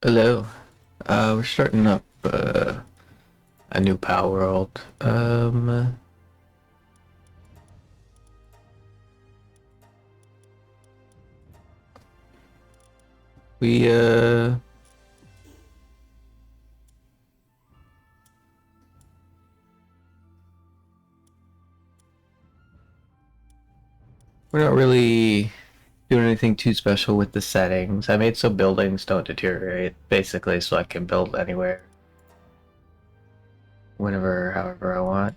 Hello. We're starting up a new Palworld. We we're not really doing anything too special with the settings. I made so buildings don't deteriorate, basically, so I can build anywhere, whenever, however I want,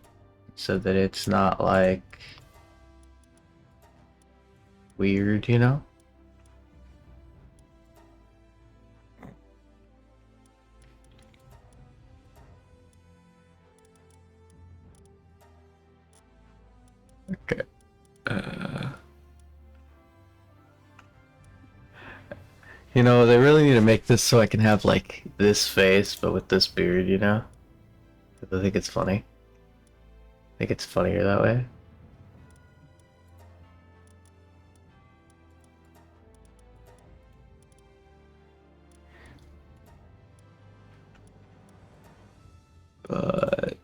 so that it's not like weird, you know? Okay. Uh, they really need to make this so I can have like this face, but with this beard, you know? 'Cause I think it's funny. I think it's funnier that way. But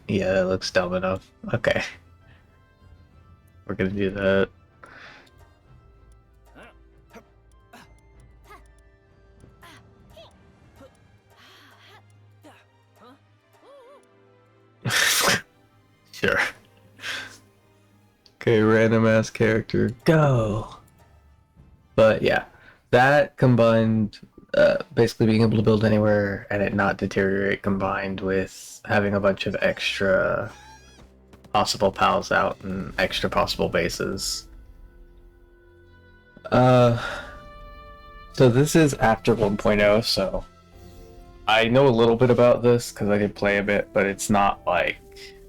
yeah, that looks dumb enough. Okay, we're gonna do that. Sure. Okay, random ass character, go. But yeah, that combined, basically being able to build anywhere and it not deteriorate, combined with having a bunch of extra possible pals out and extra possible bases. Uh, so this is after 1.0, so I know a little bit about this because I did play a bit, but it's not like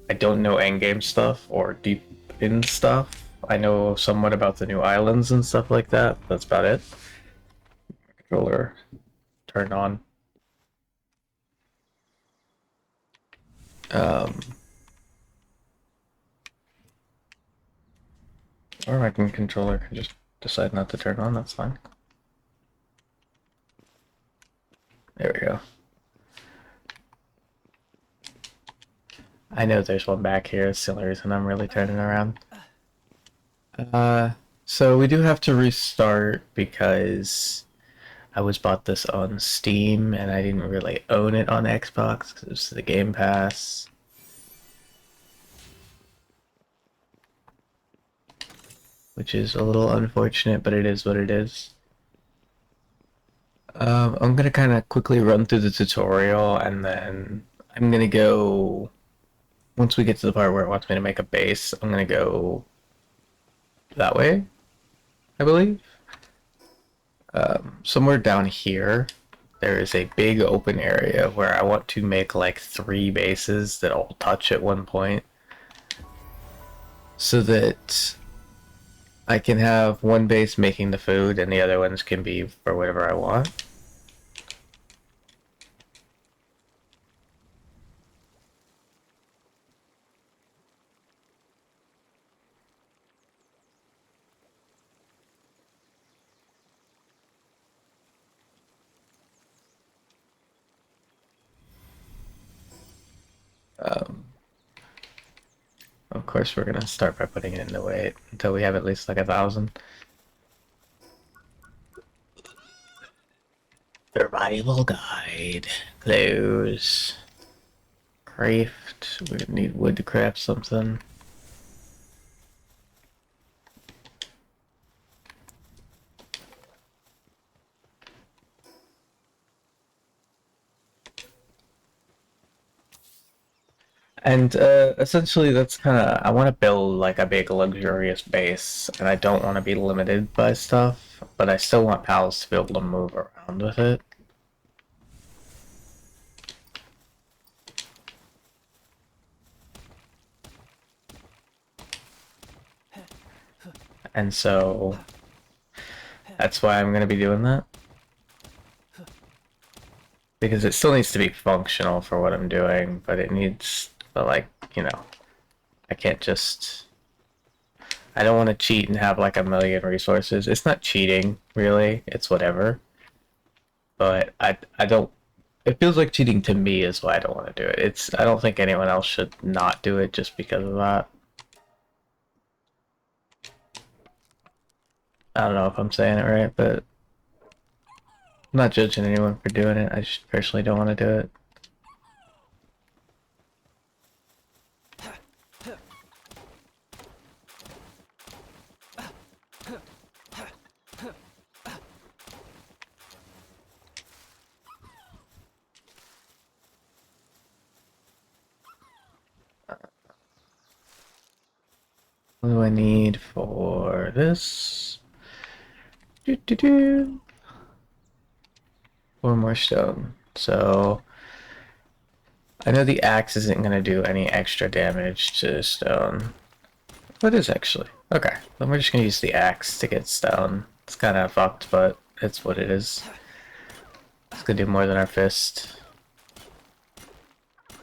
I don't know endgame stuff or deep in stuff. I know somewhat about the new islands and stuff like that. That's about it. Controller turned on. Um, or my controller can just decide not to turn on. That's fine. There we go. I know there's one back here. It's the only reason I'm really turning around. So we do have to restart because I was bought this on Steam and I didn't really own it on Xbox because it's the Game Pass. Which is a little unfortunate, but it is what it is. I'm gonna kind of quickly run through the tutorial and then I'm gonna go. Once we get to the part where it wants me to make a base, I'm gonna go that way, I believe. Somewhere down here, there is a big open area where I want to make like 3 bases that all touch at one point so that I can have one base making the food and the other ones can be for whatever I want. Um, of course, we're gonna start by putting it in the wait until we have at least like 1,000. Survival guide. Close. Craft. We need wood to craft something. And essentially, that's kind of. I want to build like a big, luxurious base, and I don't want to be limited by stuff, but I still want pals to be able to move around with it. And so that's why I'm going to be doing that. Because it still needs to be functional for what I'm doing, but it needs, but like, I can't just I don't want to cheat and have like a million resources. It's not cheating, really. It's whatever. But I don't. It feels like cheating to me is why I don't want to do it. I don't think anyone else should not do it just because of that. I don't know if I'm saying it right, but I'm not judging anyone for doing it. I just personally don't want to do it. What do I need for this? Doo -doo -doo. 4 more stone. So I know the axe isn't going to do any extra damage to stone. What is actually? Okay, then we're just going to use the axe to get stone. It's kind of fucked, but it's what it is. It's going to do more than our fist.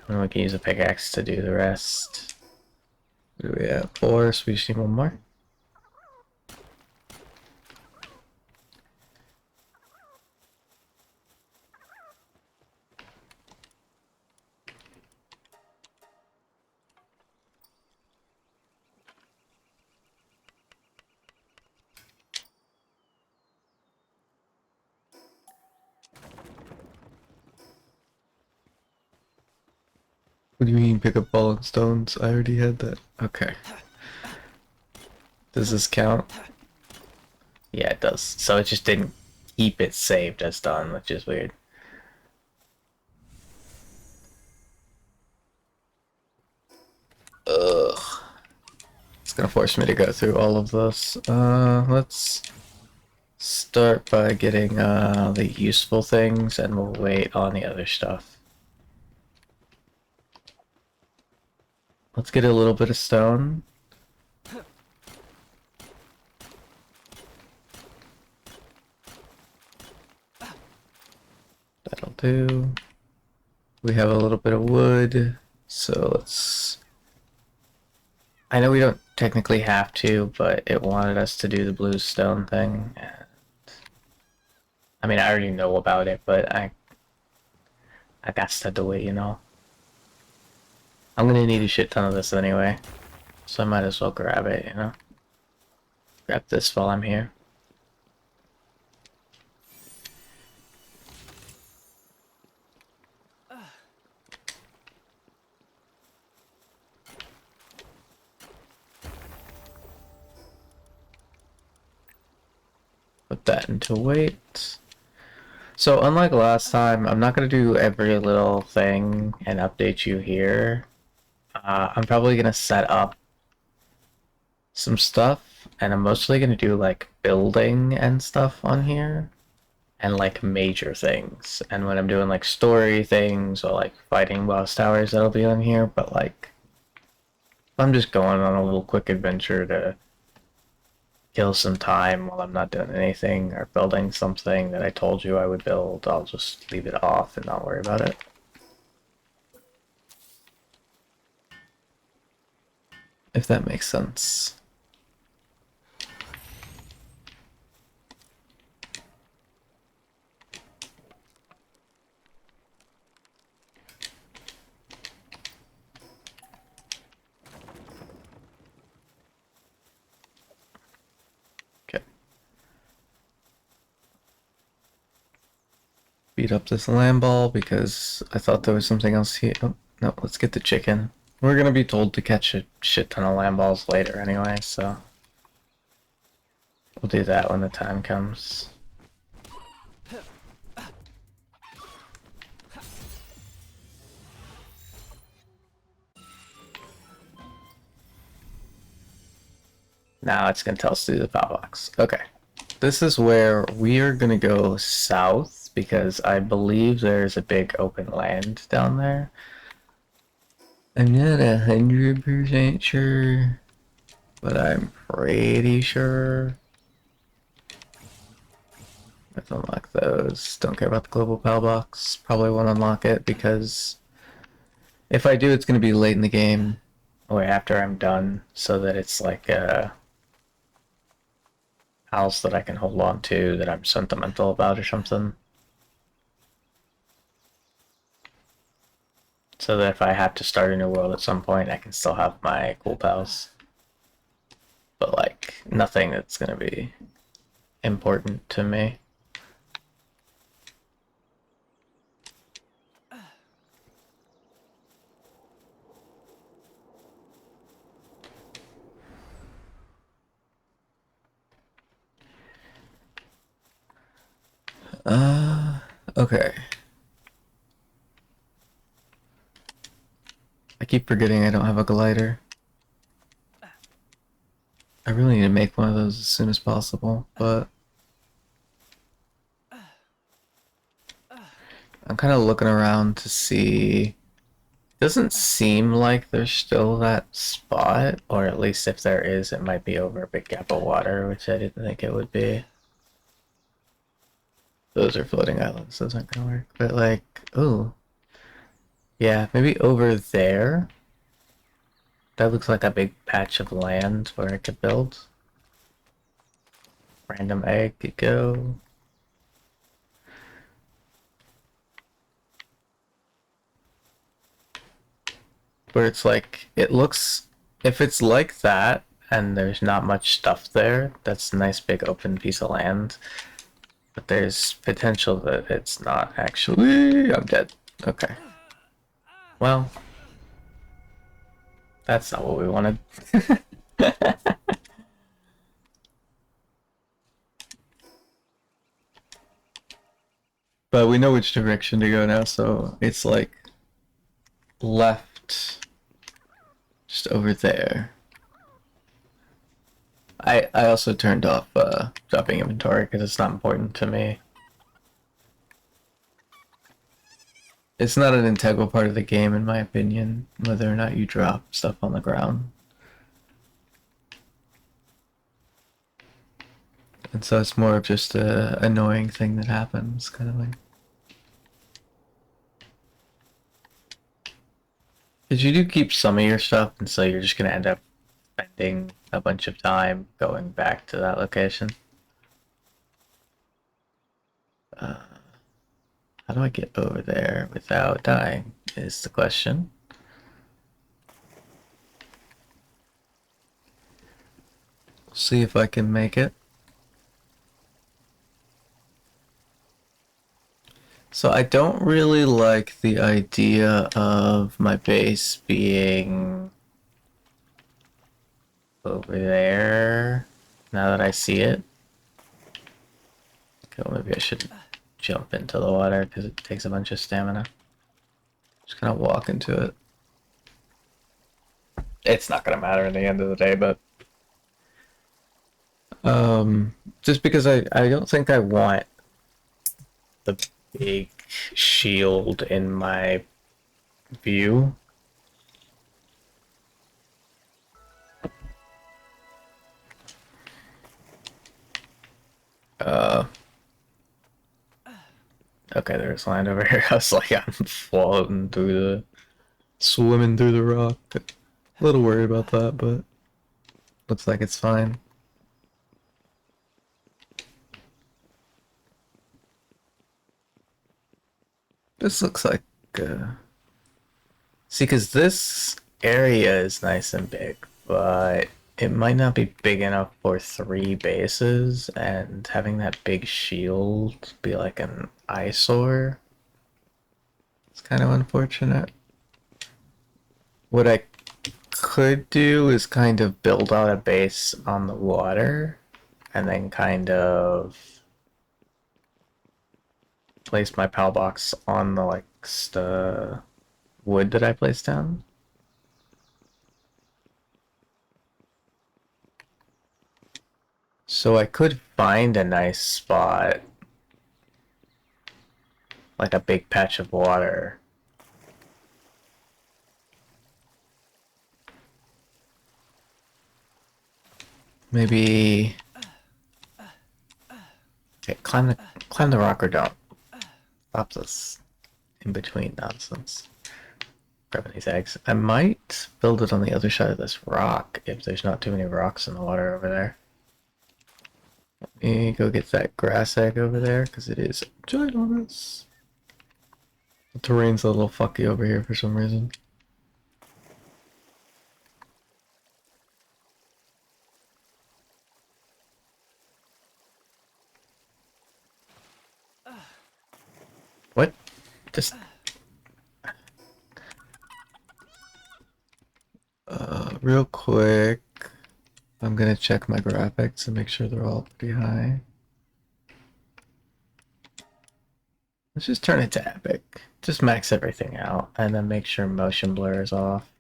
And we can use a pickaxe to do the rest. What do we have? 4, so we just need 1 more. What do you mean pick up ball and stones? I already had that. Okay. Does this count? Yeah, it does. So it just didn't keep it saved as done, which is weird. Ugh. It's gonna force me to go through all of this. Let's start by getting the useful things, and we'll wait on the other stuff. Let's get a little bit of stone. That'll do. We have a little bit of wood, so let's... I know we don't technically have to, but it wanted us to do the blue stone thing. And... I mean, I already know about it, but I got to do it, you know? I'm gonna need a shit ton of this anyway, so I might as well grab it, you know? Grab this while I'm here. Put that into weight. So unlike last time, I'm not going to do every little thing and update you here. I'm probably going to set up some stuff, and I'm mostly going to do like building and stuff on here, and like major things. And when I'm doing like story things or like fighting boss towers, that'll be on here, but like I'm just going on a little quick adventure to kill some time while I'm not doing anything or building something that I told you I would build. I'll just leave it off and not worry about it. If that makes sense. Beat up this lamb ball because I thought there was something else here. Oh, no, let's get the chicken. We're gonna be told to catch a shit ton of lamb balls later anyway, so we'll do that when the time comes. Now it's gonna tell us to do the power box. Okay. This is where we are gonna go south because I believe there's a big open land down there. I'm not 100% sure, but I'm pretty sure. Let's unlock those. Don't care about the global power box. Probably won't unlock it because if I do, it's gonna be late in the game or after I'm done, so that it's like house that I can hold on to that I'm sentimental about or something. So that if I have to start a new world at some point, I can still have my cool pals. But like, nothing that's gonna be important to me. Okay. I keep forgetting I don't have a glider. I really need to make one of those as soon as possible, but I'm kind of looking around to see. Doesn't seem like there's still that spot, or at least if there is, it might be over a big gap of water, which I didn't think it would be. Those are floating islands, those aren't gonna work. But like, ooh. Yeah, maybe over there. That looks like a big patch of land where I could build. Random egg could go. Where it's like, it looks, if it's like that, and there's not much stuff there, that's a nice big open piece of land. But there's potential that it's not actually. I'm dead. Okay. Well, that's not what we wanted. But we know which direction to go now, so it's like left, just over there. I also turned off dropping inventory because it's not important to me. It's not an integral part of the game, in my opinion, whether or not you drop stuff on the ground. And so it's more of just a annoying thing that happens, kind of like. Because you do keep some of your stuff, and so you're just gonna end up spending a bunch of time going back to that location. How do I get over there without dying, is the question. See if I can make it. So I don't really like the idea of my base being over there, now that I see it. Okay, well, maybe I should jump into the water because it takes a bunch of stamina. Just kind of walk into it. It's not gonna matter in the end of the day, but just because I don't think I want the big shield in my view. Okay, there's land over here. I was like, I'm floating through the, swimming through the rock. A little worried about that, but looks like it's fine. This looks like, see, because this area is nice and big, but it might not be big enough for 3 bases, and having that big shield be like an eyesore. It's kind of unfortunate. What I could do is kind of build out a base on the water, and then kind of place my PAL box on the like the wood that I placed down. So I could find a nice spot, like a big patch of water. Maybe. Okay, climb the rock or don't. Stop this in between nonsense. Grabbing these eggs. I might build it on the other side of this rock if there's not too many rocks in the water over there. Let me go get that grass egg over there, because it is ginormous. The terrain's a little fucky over here for some reason. What? Just... real quick, I'm gonna check my graphics and make sure they're all pretty high. Let's just turn it to epic. Just max everything out and then make sure motion blur is off.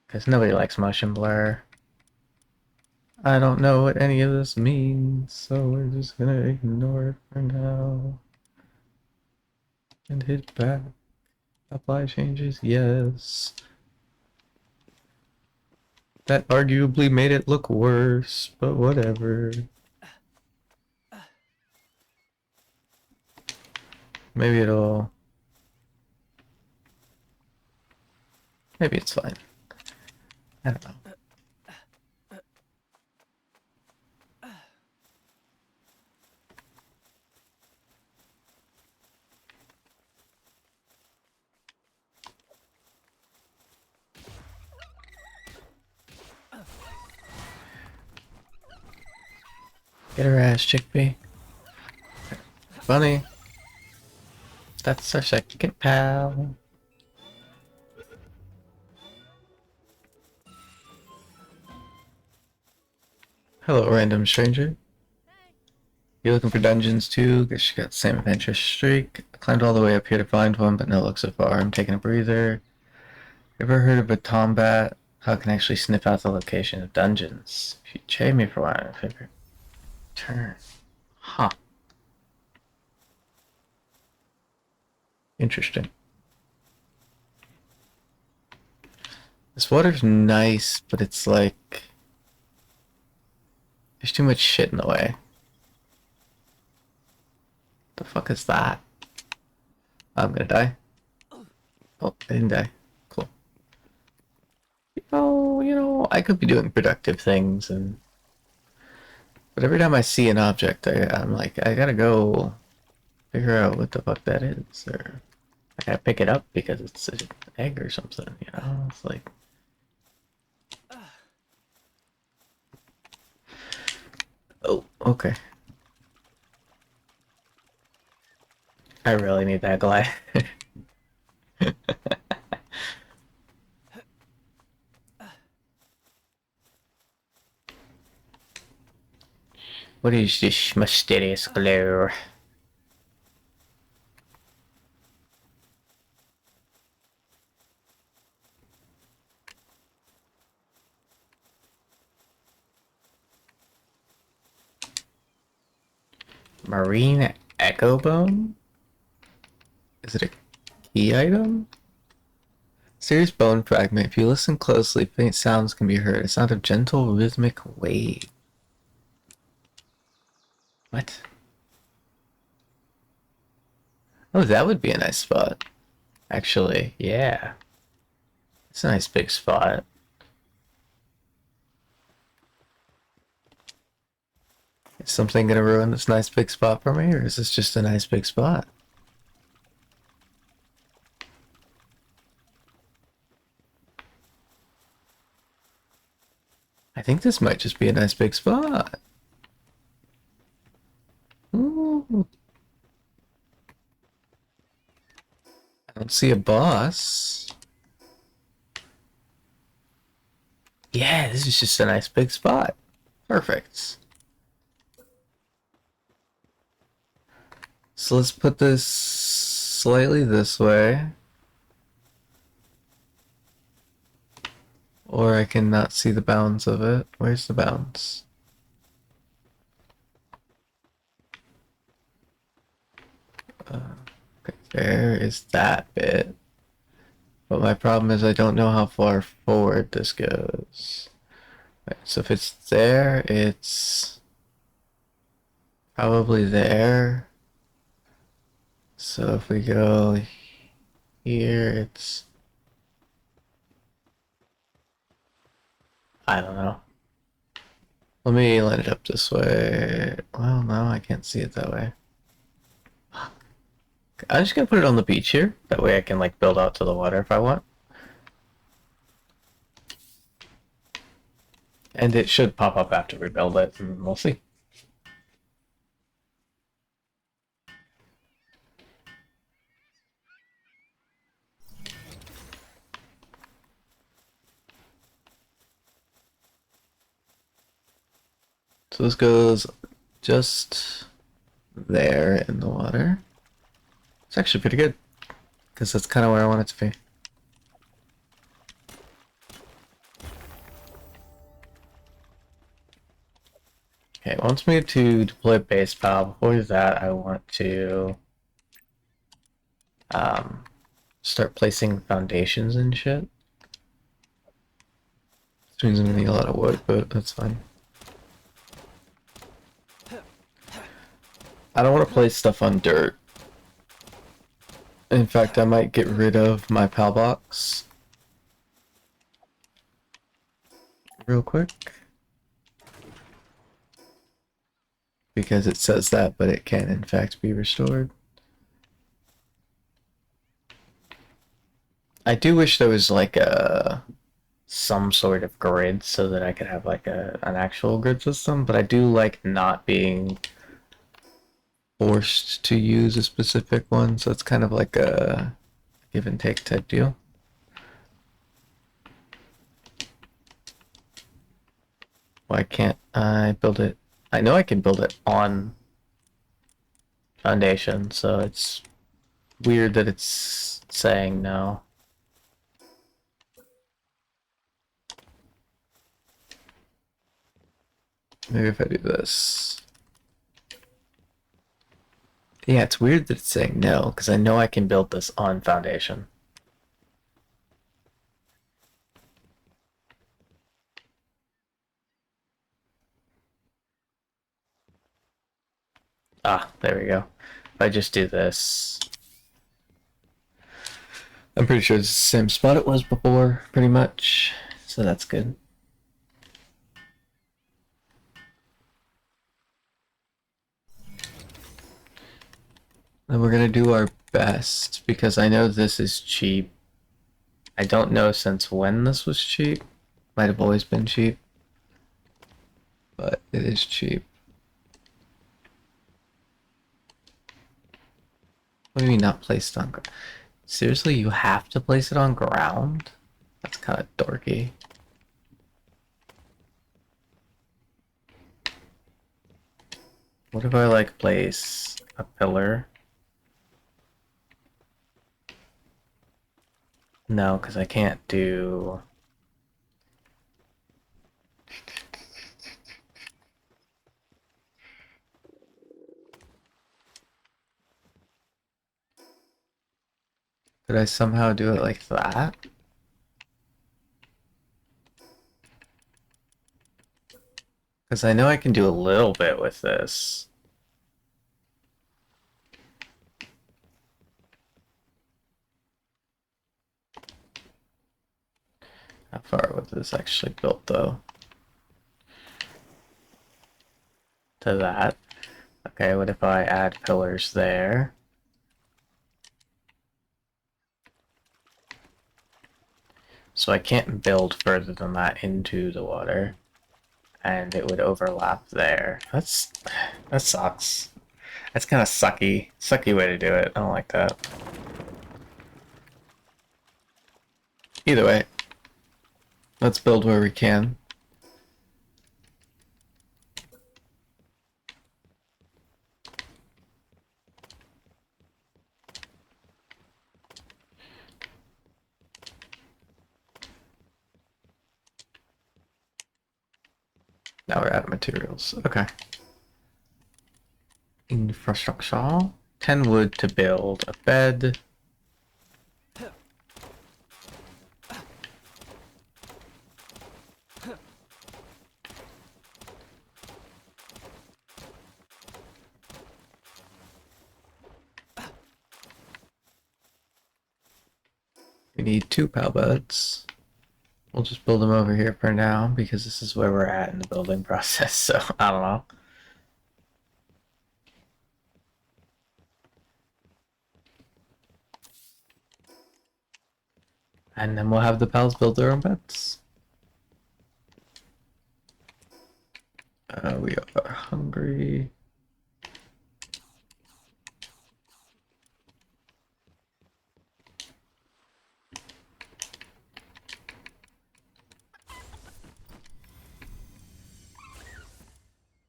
Because nobody likes motion blur. I don't know what any of this means, so we're just gonna ignore it for now. And hit back. Apply changes, yes. That arguably made it look worse, but whatever. Maybe it'll... Maybe it's fine. I don't know. Get her ass, chickpea. Bunny. That's our second pal. Hello, random stranger. You looking for dungeons too? Guess you got the same adventure streak. I climbed all the way up here to find one, but no luck so far. I'm taking a breather. Ever heard of a tombat? How I can actually sniff out the location of dungeons? If you trade me for one, I figure. Turn. Huh. Interesting. This water's nice, but it's like... There's too much shit in the way. The fuck is that? I'm gonna die. Oh, I didn't die. Cool. Oh, you know, I could be doing productive things, and... But every time I see an object, I'm like, I gotta go figure out what the fuck that is, or I gotta pick it up because it's an egg or something, you know? It's like... Oh, okay. I really need that glide. What is this mysterious glow? Marine Echo Bone? Is it a key item? Serious bone fragment. If you listen closely, faint sounds can be heard. A sound of gentle rhythmic wave. What? Oh, that would be a nice spot. Actually, yeah. It's a nice big spot. Is something gonna ruin this nice big spot for me, or is this just a nice big spot? I think this might just be a nice big spot. Ooh. I don't see a boss. Yeah, this is just a nice big spot. Perfect. So let's put this slightly this way. Or I can not see the bounds of it. Where's the bounds? Okay, there is that bit. But my problem is I don't know how far forward this goes. Right, so if it's there, it's probably there. So if we go here, it's... I don't know. Let me line it up this way. Well, no, I can't see it that way. I'm just gonna put it on the beach here. That way I can like build out to the water if I want. And it should pop up after we build it, and we'll see. So this goes just there in the water. It's actually pretty good, because that's kind of where I want it to be. Okay, it wants me to deploy base pal. Before that, I want to start placing foundations and shit. This means I'm gonna need a lot of wood, but that's fine. I don't want to place stuff on dirt. In fact, I might get rid of my pal box real quick. Because it says that, but it can in fact be restored. I do wish there was like some sort of grid so that I could have like an actual grid system, but I do like not being forced to use a specific one, so it's kind of like a give and take type deal. Why can't I build it? I know I can build it on foundation, so it's weird that it's saying no. Maybe if I do this. Yeah, it's weird that it's saying no, because I know I can build this on foundation. Ah, there we go. If I just do this, I'm pretty sure it's the same spot it was before, pretty much. So that's good. And we're gonna do our best, because I know this is cheap. I don't know since when this was cheap. Might have always been cheap. But it is cheap. What do you mean not placed on ground? Seriously, you have to place it on ground? That's kind of dorky. What if I like place a pillar? No, because I can't do... Could I somehow do it like that? Because I know I can do a little bit with this. How far was this actually built, though? To that. Okay, what if I add pillars there? So I can't build further than that into the water. And it would overlap there. That sucks. That's kind of sucky way to do it. I don't like that. Either way, let's build where we can. Now we're out of materials. Okay. Infrastructure. 10 wood to build a bed. We need 2 pal beds. We'll just build them over here for now because this is where we're at in the building process, so I don't know. And then we'll have the pals build their own beds. We are hungry.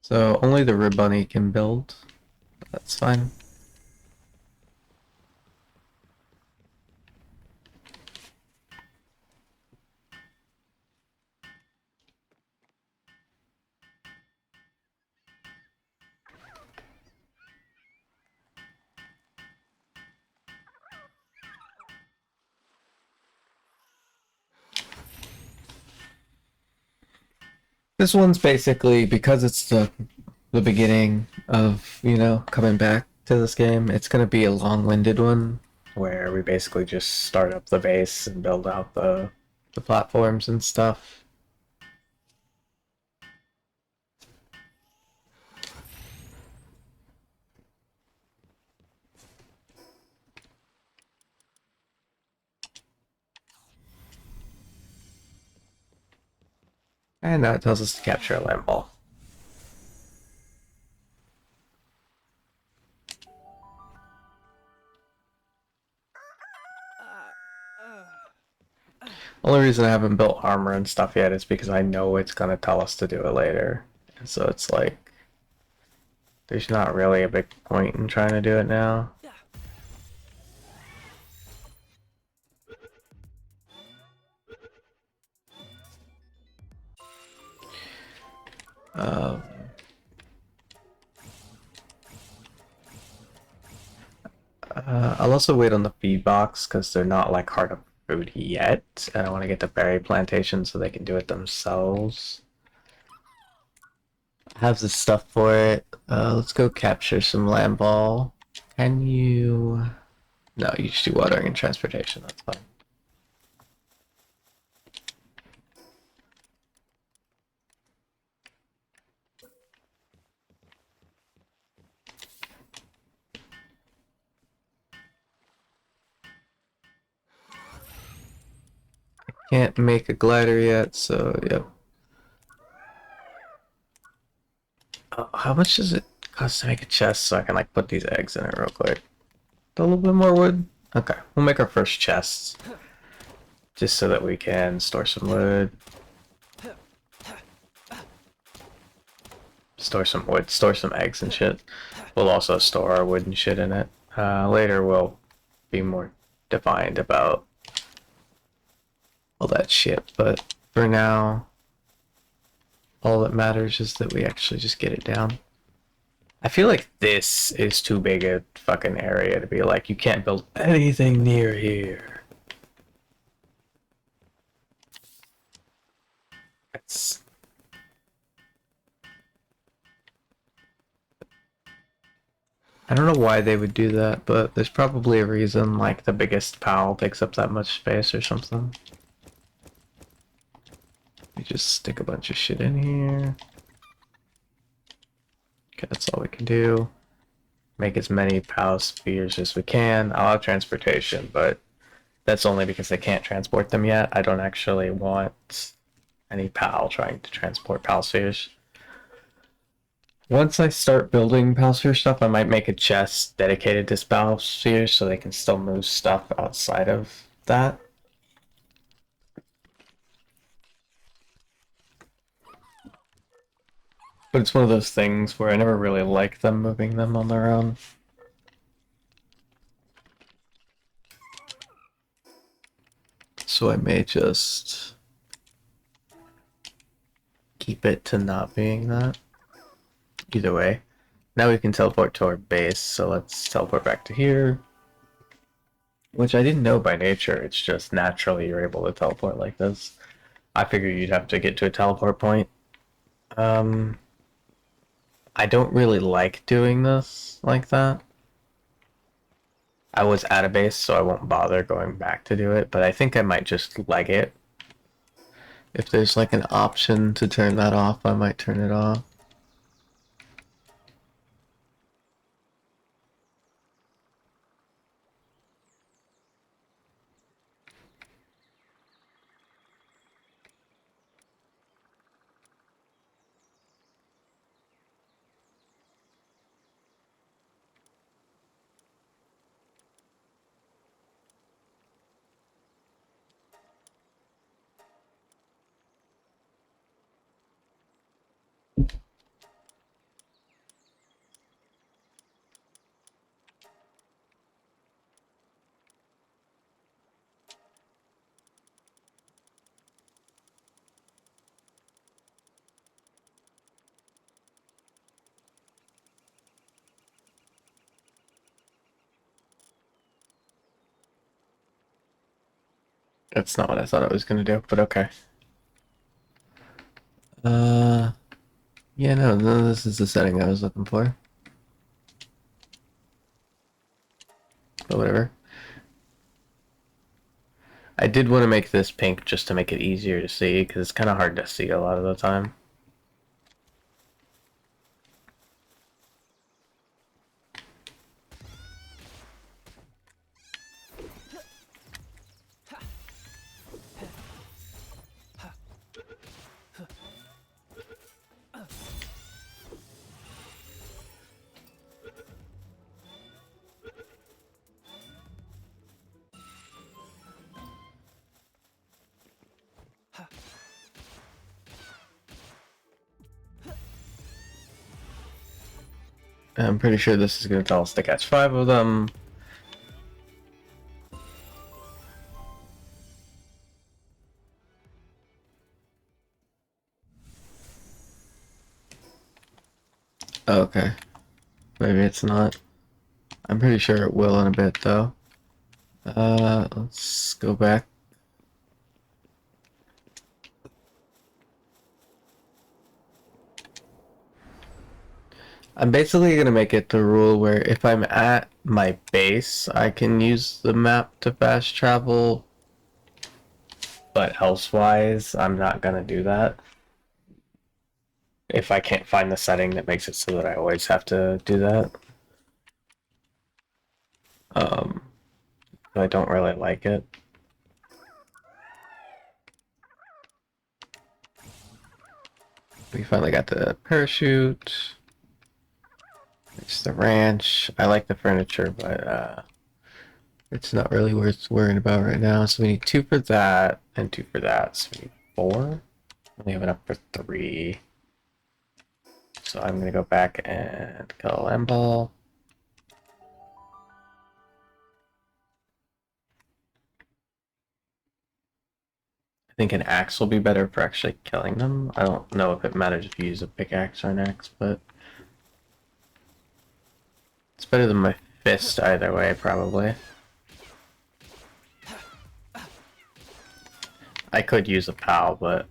So only the rib bunny can build. That's fine. This one's basically, because it's the beginning of, you know, coming back to this game, it's gonna be a long-winded one where we basically just start up the base and build out the platforms and stuff. And now it tells us to capture a land ball. Only reason I haven't built armor and stuff yet is because I know it's gonna tell us to do it later. And so it's like, there's not really a big point in trying to do it now. Um, I'll also wait on the feed box because they're not like hard to food yet, and I want to get the berry plantation so they can do it themselves. I have the stuff for it. Let's go capture some land ball. Can you? No, you just do watering and transportation. That's fine. Can't make a glider yet, so yep. How much does it cost to make a chest so I can like put these eggs in it real quick? A little bit more wood? Okay, we'll make our first chest. Just so that we can store some wood. Store some wood, store some eggs and shit. We'll also store our wood and shit in it. Later we'll be more defined about all that shit, but for now, all that matters is that we actually just get it down. I feel like this is too big a fucking area to be like, you can't build anything near here. It's... I don't know why they would do that, but there's probably a reason, like the biggest PAL takes up that much space or something. We just stick a bunch of shit in here. Okay, that's all we can do. Make as many PAL spheres as we can. I'll have transportation, but that's only because they can't transport them yet. I don't actually want any PAL trying to transport PAL spheres. Once I start building PAL sphere stuff, I might make a chest dedicated to PAL spheres so they can still move stuff outside of that. But it's one of those things where I never really like them moving them on their own. So I may just keep it to not being that. Either way. Now we can teleport to our base, so let's teleport back to here. Which I didn't know by nature, it's just naturally you're able to teleport like this. I figured you'd have to get to a teleport point. I don't really like doing this like that. I was at a base, so I won't bother going back to do it, but I think I might just leg it. If there's like an option to turn that off, I might turn it off. That's not what I thought it was gonna do, but okay. Yeah, no, this is the setting I was looking for. But whatever. I did want to make this pink just to make it easier to see, because it's kind of hard to see a lot of the time. I'm pretty sure this is going to tell us to catch 5 of them. Okay. Maybe it's not. I'm pretty sure it will in a bit, though. Let's go back. I'm basically going to make it the rule where if I'm at my base, I can use the map to fast travel. But elsewise, I'm not going to do that. If I can't find the setting that makes it so that I always have to do that. I don't really like it. We finally got the parachute. It's the ranch. I like the furniture, but it's not really worth worrying about right now. So we need 2 for that and 2 for that. So we need 4. We have enough for 3. So I'm gonna go back and kill Emball. I think an axe will be better for actually killing them. I don't know if it matters if you use a pickaxe or an axe, but it's better than my fist either way, probably. I could use a POW, but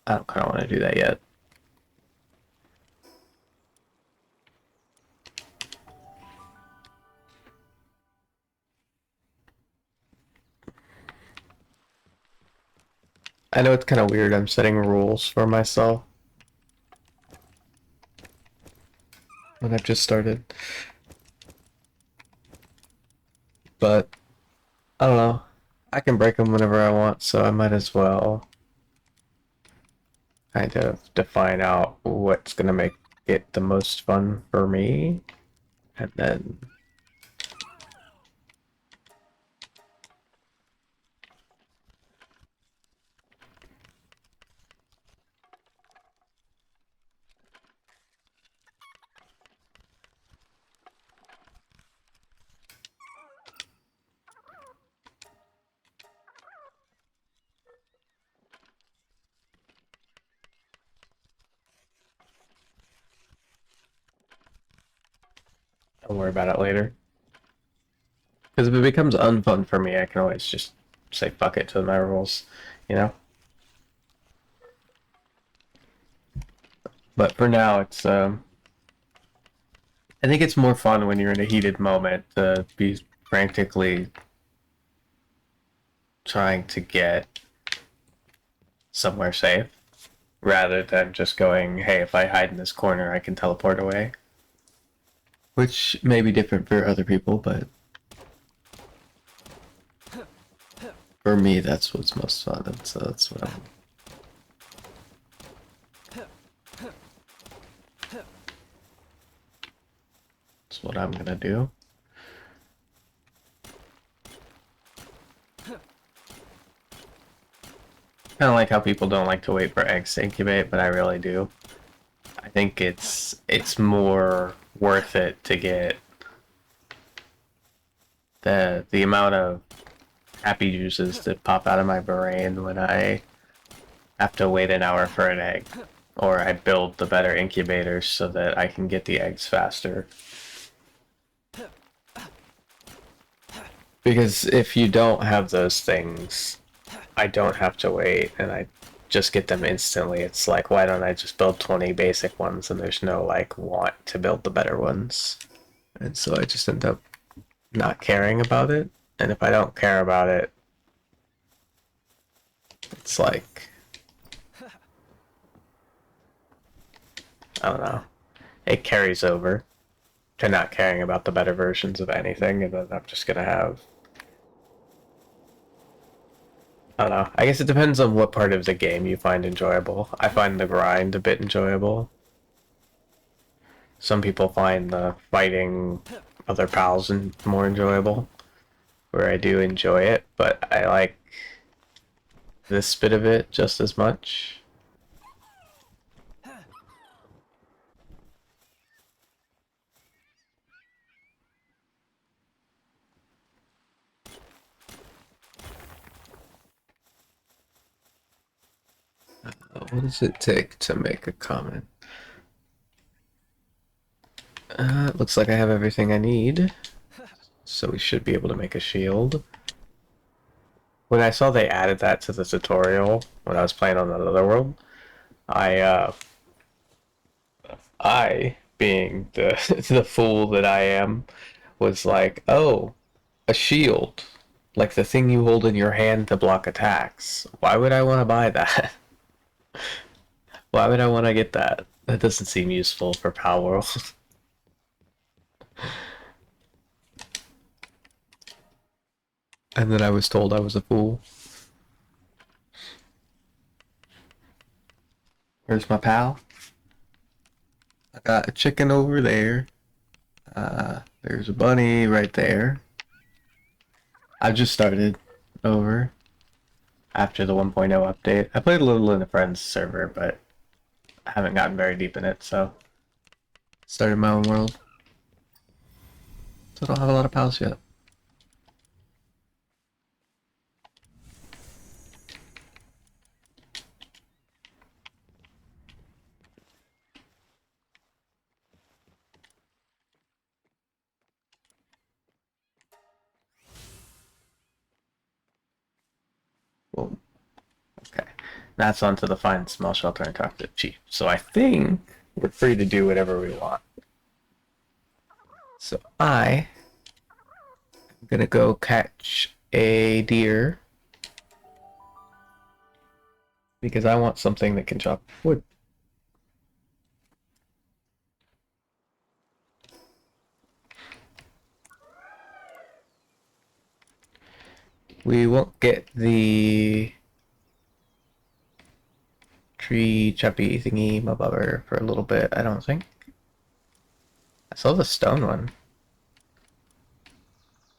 I don't kind of want to do that yet. I know it's kind of weird. I'm setting rules for myself when I've just started. But I don't know. I can break them whenever I want, so I might as well kind of define out what's going to make it the most fun for me. And then I'll worry about it later. Because if it becomes unfun for me, I can always just say fuck it to my rules, you know? But for now, it's, I think it's more fun when you're in a heated moment to be frantically trying to get somewhere safe, rather than just going, hey, if I hide in this corner, I can teleport away. Which may be different for other people, but for me, that's what's most fun, and so that's what I'm. That's what I'm gonna do. Kind of like how people don't like to wait for eggs to incubate, but I really do. I think it's more worth it to get the amount of happy juices that pop out of my brain when I have to wait an hour for an egg, or I build the better incubators so that I can get the eggs faster. Because if you don't have those things, I don't have to wait, and I just get them instantly. It's like, why don't I just build 20 basic ones, and there's no, like, want to build the better ones. And so I just end up not caring about it, and if I don't care about it, it's like, I don't know, it carries over to not caring about the better versions of anything, and then I'm just gonna have, I don't know, I guess it depends on what part of the game you find enjoyable. I find the grind a bit enjoyable. Some people find the fighting other pals more enjoyable, where I do enjoy it, but I like this bit of it just as much. What does it take to make a comment? It looks like I have everything I need, so we should be able to make a shield. When I saw they added that to the tutorial when I was playing on another world, I, being the the fool that I am, was like, oh, a shield, like the thing you hold in your hand to block attacks. Why would I want to buy that? Why would I want to get that? That doesn't seem useful for Palworld. And then I was told I was a fool. Where's my pal? I got a chicken over there. There's a bunny right there. I've just started over after the 1.0 update. I played a little in a friend's server, but I haven't gotten very deep in it, so started my own world. So I don't have a lot of pals yet. Well, okay. That's on to the Find Small Shelter and Talk to the Chief. So I think we're free to do whatever we want. So I'm gonna go catch a deer because I want something that can chop wood. We won't get the tree choppy thingy mabubber for a little bit, I don't think. I saw the stone one.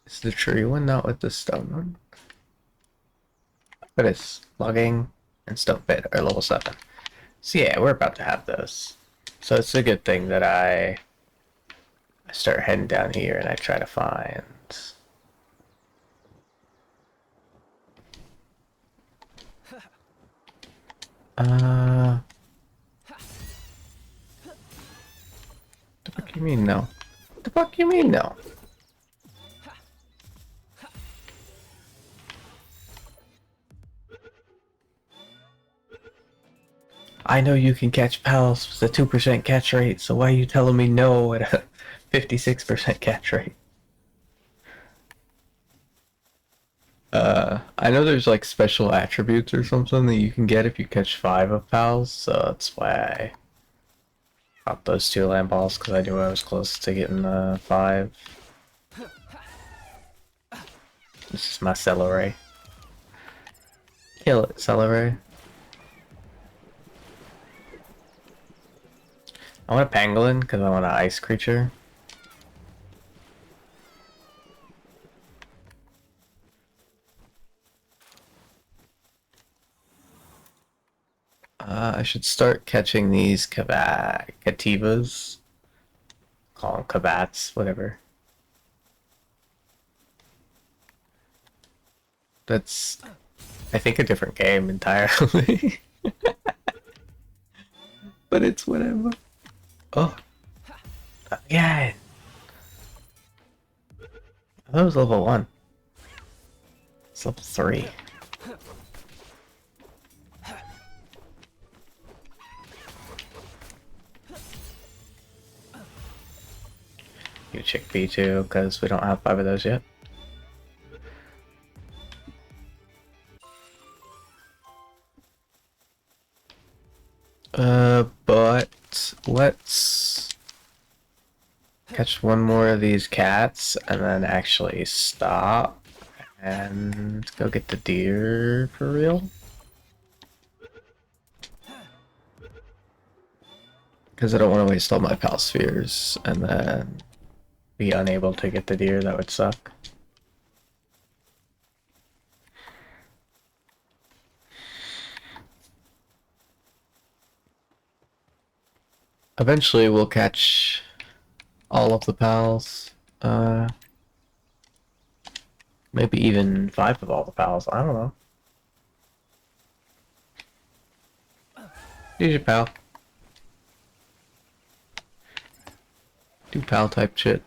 Is the tree one not with the stone one? But it's logging and stone fit are level 7. So yeah, we're about to have those. So it's a good thing that I start heading down here and I try to find the fuck you mean no? The fuck you mean no? I know you can catch pals with a 2% catch rate, so why are you telling me no at a 56% catch rate? I know there's like special attributes or something that you can get if you catch 5 of pals, so that's why I got those 2 land balls, because I knew I was close to getting 5. This is my celery. Kill it, celery. I want a pangolin because I want an ice creature. I should start catching these cativas. Call them cabats, whatever. That's, I think, a different game entirely. But it's whatever. Oh. Yeah. That was level 1. It's level 3. You chickpea too, because we don't have 5 of those yet. But let's catch one more of these cats and then actually stop and go get the deer for real. Because I don't want to waste all my pal spheres and then be unable to get the deer. That would suck. Eventually we'll catch all of the pals. Maybe even 5 of all the pals. I don't know. Here's your pal. Do pal type shit.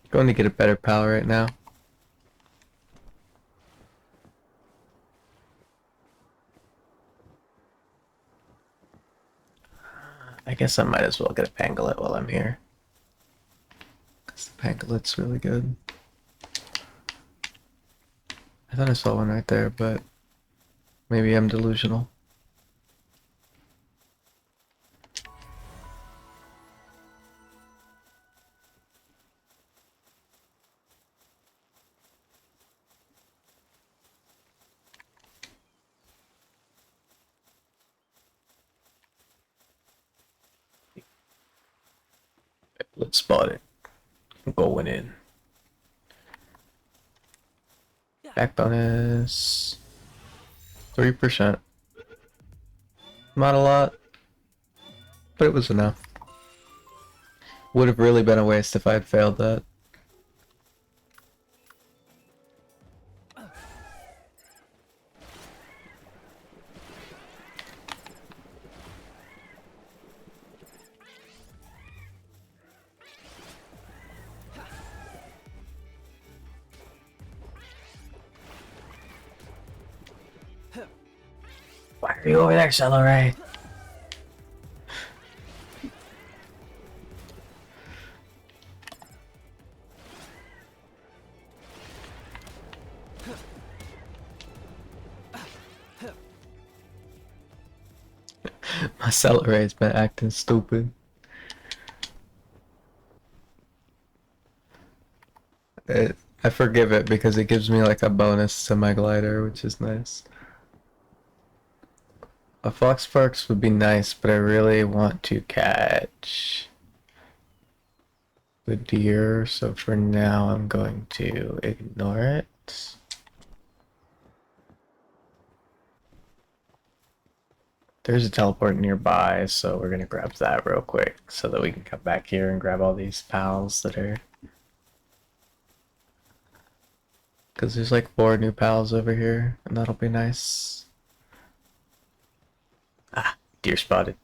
Going to get a better pal right now. I guess I might as well get a pangolin while I'm here. Because the pangolit's really good. I thought I saw one right there, but maybe I'm delusional. Let's spot it. I'm going in. Back bonus 3%. Not a lot, but it was enough. Would have really been a waste if I had failed that. Why are you over there, celery? My celery's been acting stupid. I forgive it because it gives me like a bonus to my glider, which is nice. A fox sparks would be nice, but I really want to catch the deer, so for now I'm going to ignore it. There's a teleport nearby, so we're gonna grab that real quick so that we can come back here and grab all these pals that are... Because there's like 4 new pals over here, and that'll be nice. Ah, deer spotted.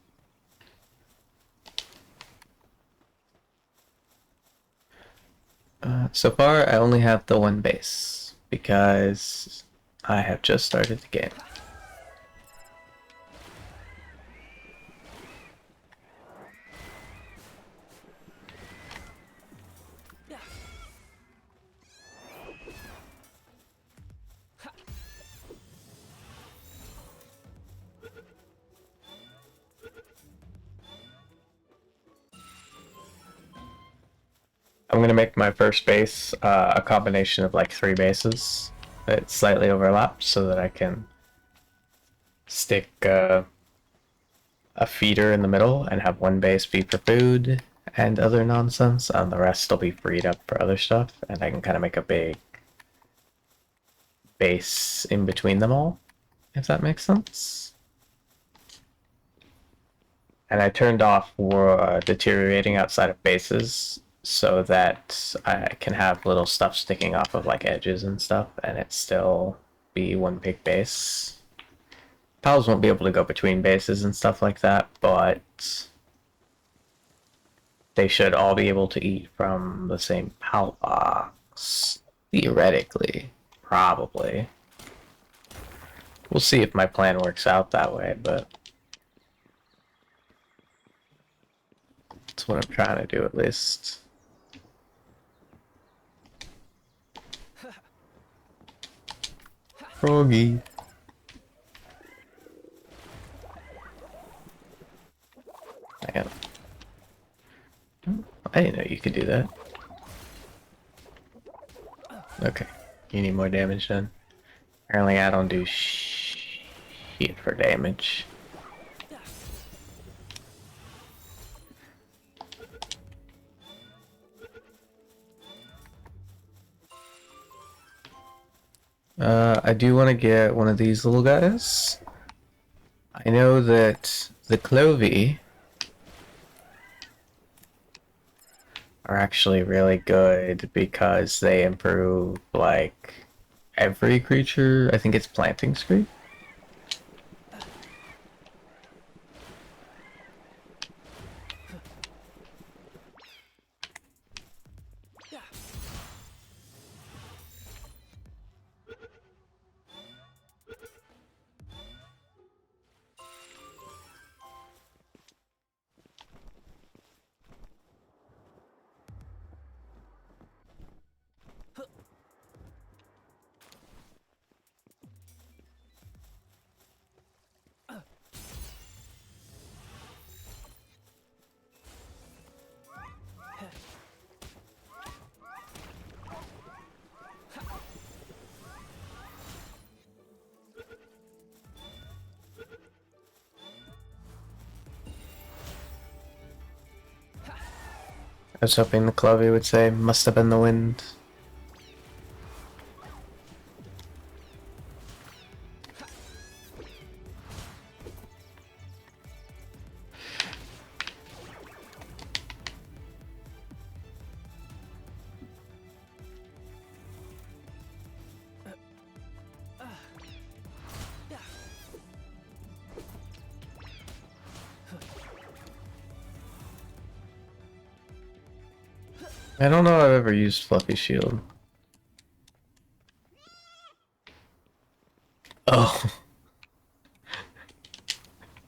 So far, I only have the 1 base, because I have just started the game. I'm gonna make my first base a combination of like 3 bases that slightly overlap so that I can stick a feeder in the middle and have one base be for food and other nonsense, and the rest will be freed up for other stuff, and I can kind of make a big base in between them all, if that makes sense. And I turned off deteriorating outside of bases so that I can have little stuff sticking off of like edges and stuff, and it still be one big base. Pals won't be able to go between bases and stuff like that, but they should all be able to eat from the same pal box. Theoretically. Probably. We'll see if my plan works out that way, but that's what I'm trying to do at least. Froggy. Man. I didn't know you could do that. Okay. You need more damage then. Apparently I don't do shit for damage. I do want to get one of these little guys. I know that the Clovey are actually really good because they improve, like, every creature. I think it's planting screen. I was hoping the Clovey would say, must have been the wind. I don't know if I've ever used Fluffy Shield. Oh.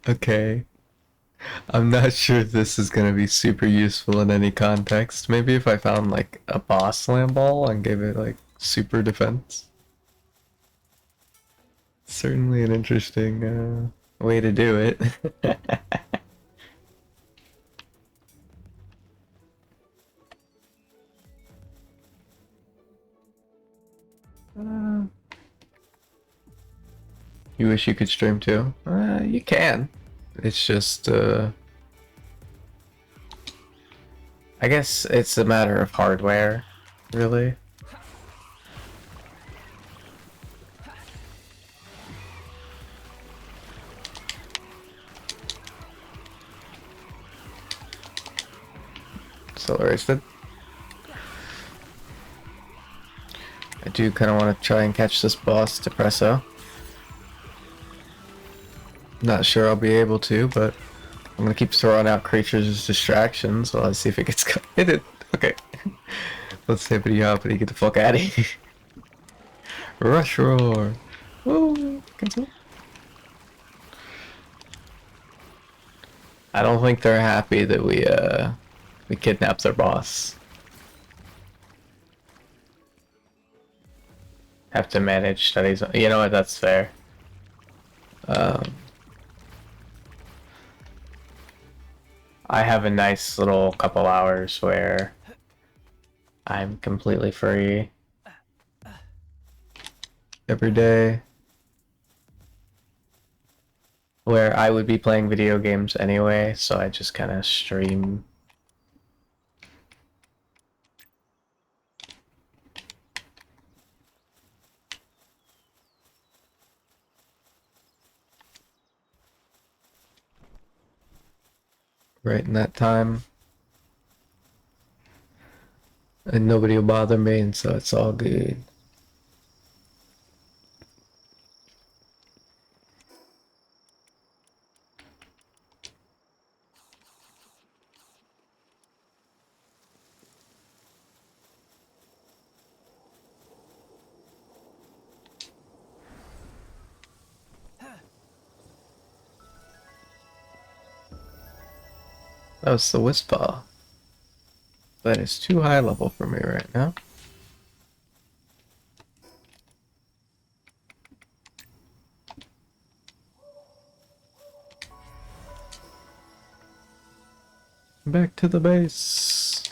Okay. I'm not sure if this is gonna be super useful in any context. Maybe if I found like a boss slam ball and gave it like super defense. Certainly an interesting way to do it. You wish you could stream too? You can. It's just, I guess it's a matter of hardware, really. So wasted. I do kind of want to try and catch this boss Depresso. Not sure I'll be able to, but I'm gonna keep throwing out creatures as distractions while I see if it gets hit it. Okay. Let's hippity hoppity get the fuck out of here. Rush roar. Woo. Cancel. I don't think they're happy that we kidnapped their boss. Have to manage studies. You know what? That's fair. I have a nice little couple hours where I'm completely free every day, where I would be playing video games anyway, so I just kind of stream. Right in that time. And nobody will bother me, and so it's all good. That was the Whisper. That is too high level for me right now. Back to the base.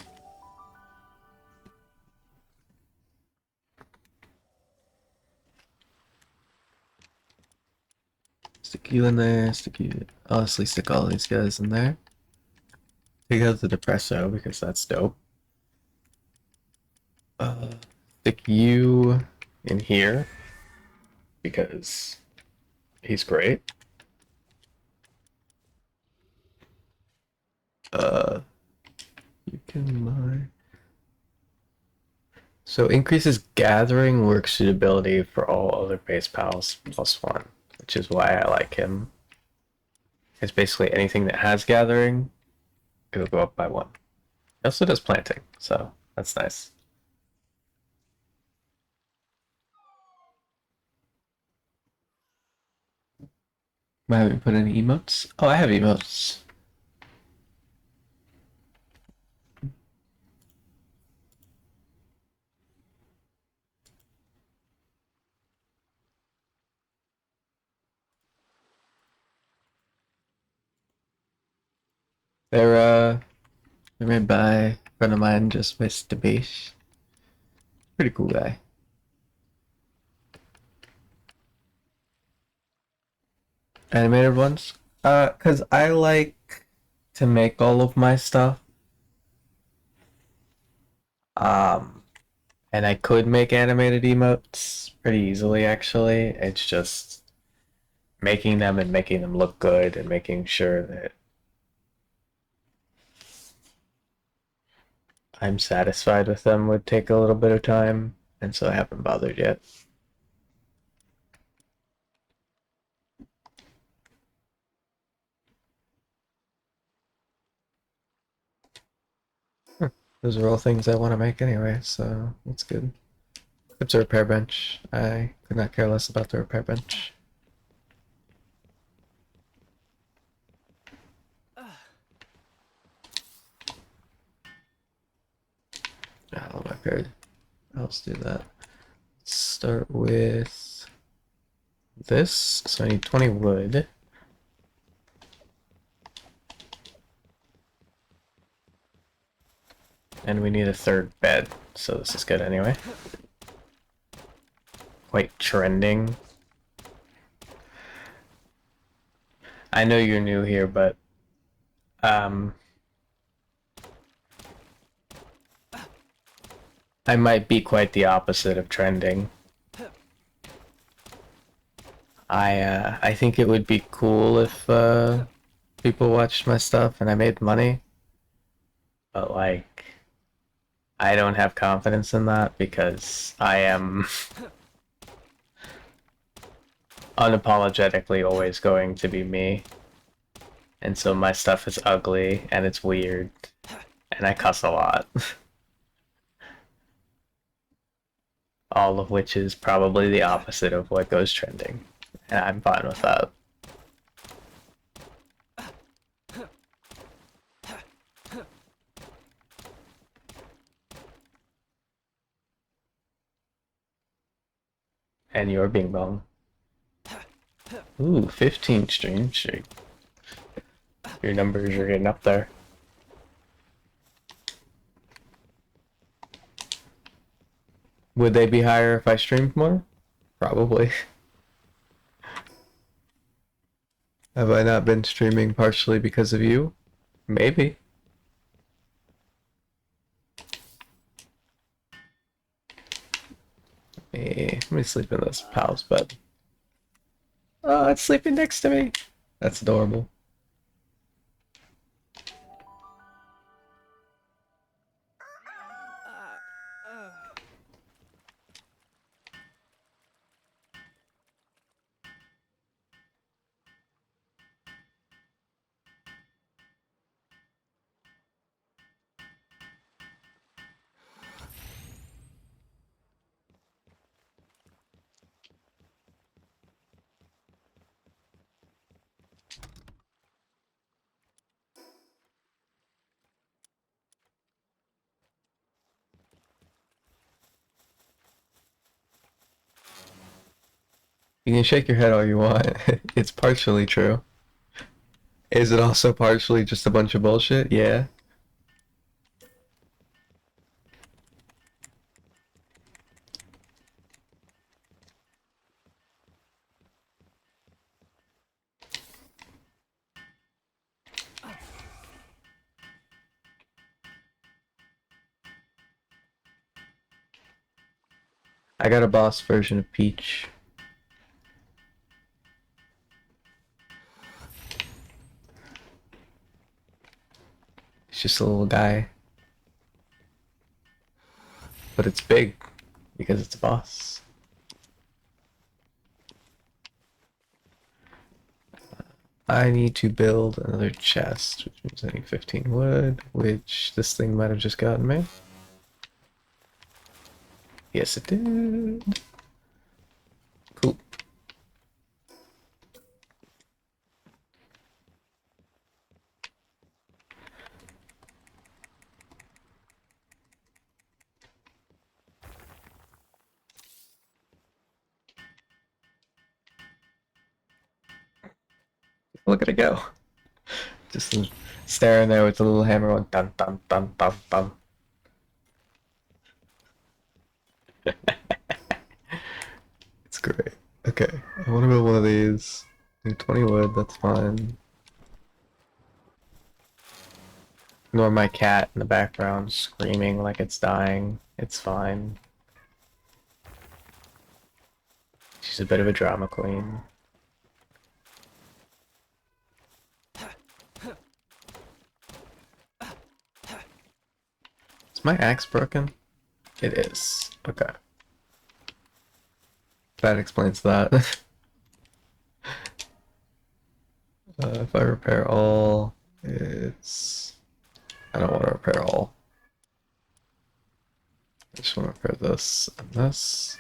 Stick you in there, stick you... Honestly, stick all these guys in there. Take out the Depresso, because that's dope. Stick you in here, because he's great. You can buy... So increases gathering work suitability for all other base pals +1, which is why I like him. It's basically anything that has gathering, it'll go up by 1. It also does planting, so that's nice. I haven't put any emotes. Oh, I have emotes. They're made by a friend of mine, just Mr. Beach. Pretty cool guy. Animated ones? Cause I like to make all of my stuff. And I could make animated emotes pretty easily, actually. It's just making them and making them look good and making sure that I'm satisfied with them would take a little bit of time, and so I haven't bothered yet. Those are all things I want to make anyway, so that's good. It's a repair bench. I could not care less about the repair bench. Oh, my paired. Let's do that. Let's start with this. So I need 20 wood. And we need a 3rd bed, so this is good anyway. Quite trending. I know you're new here, but I might be quite the opposite of trending. I think it would be cool if people watched my stuff and I made money, but like I don't have confidence in that because I am unapologetically always going to be me, and so my stuff is ugly and it's weird and I cuss a lot. All of which is probably the opposite of what goes trending, and I'm fine with that. And you're being wrong. Ooh, 15 stream streak. Your numbers are getting up there. Would they be higher if I streamed more? Probably. Have I not been streaming partially because of you? Maybe. Let me sleep in this pal's bed. Oh, it's sleeping next to me. That's adorable. You can shake your head all you want. It's partially true. Is it also partially just a bunch of bullshit? Yeah. I got a boss version of Peach. It's just a little guy. But it's big because it's a boss. I need to build another chest, which means I need 15 wood, which this thing might have just gotten me. Yes, it did. Cool. Look at it go. Just staring there with the little hammer going dun dun dun dun dun. It's great. Okay, I want to build one of these. Need 20 wood, that's fine. Ignore my cat in the background screaming like it's dying. It's fine. She's a bit of a drama queen. Is my axe broken? It is. Okay. That explains that. If I repair all, it's... I don't want to repair all. I just want to repair this and this.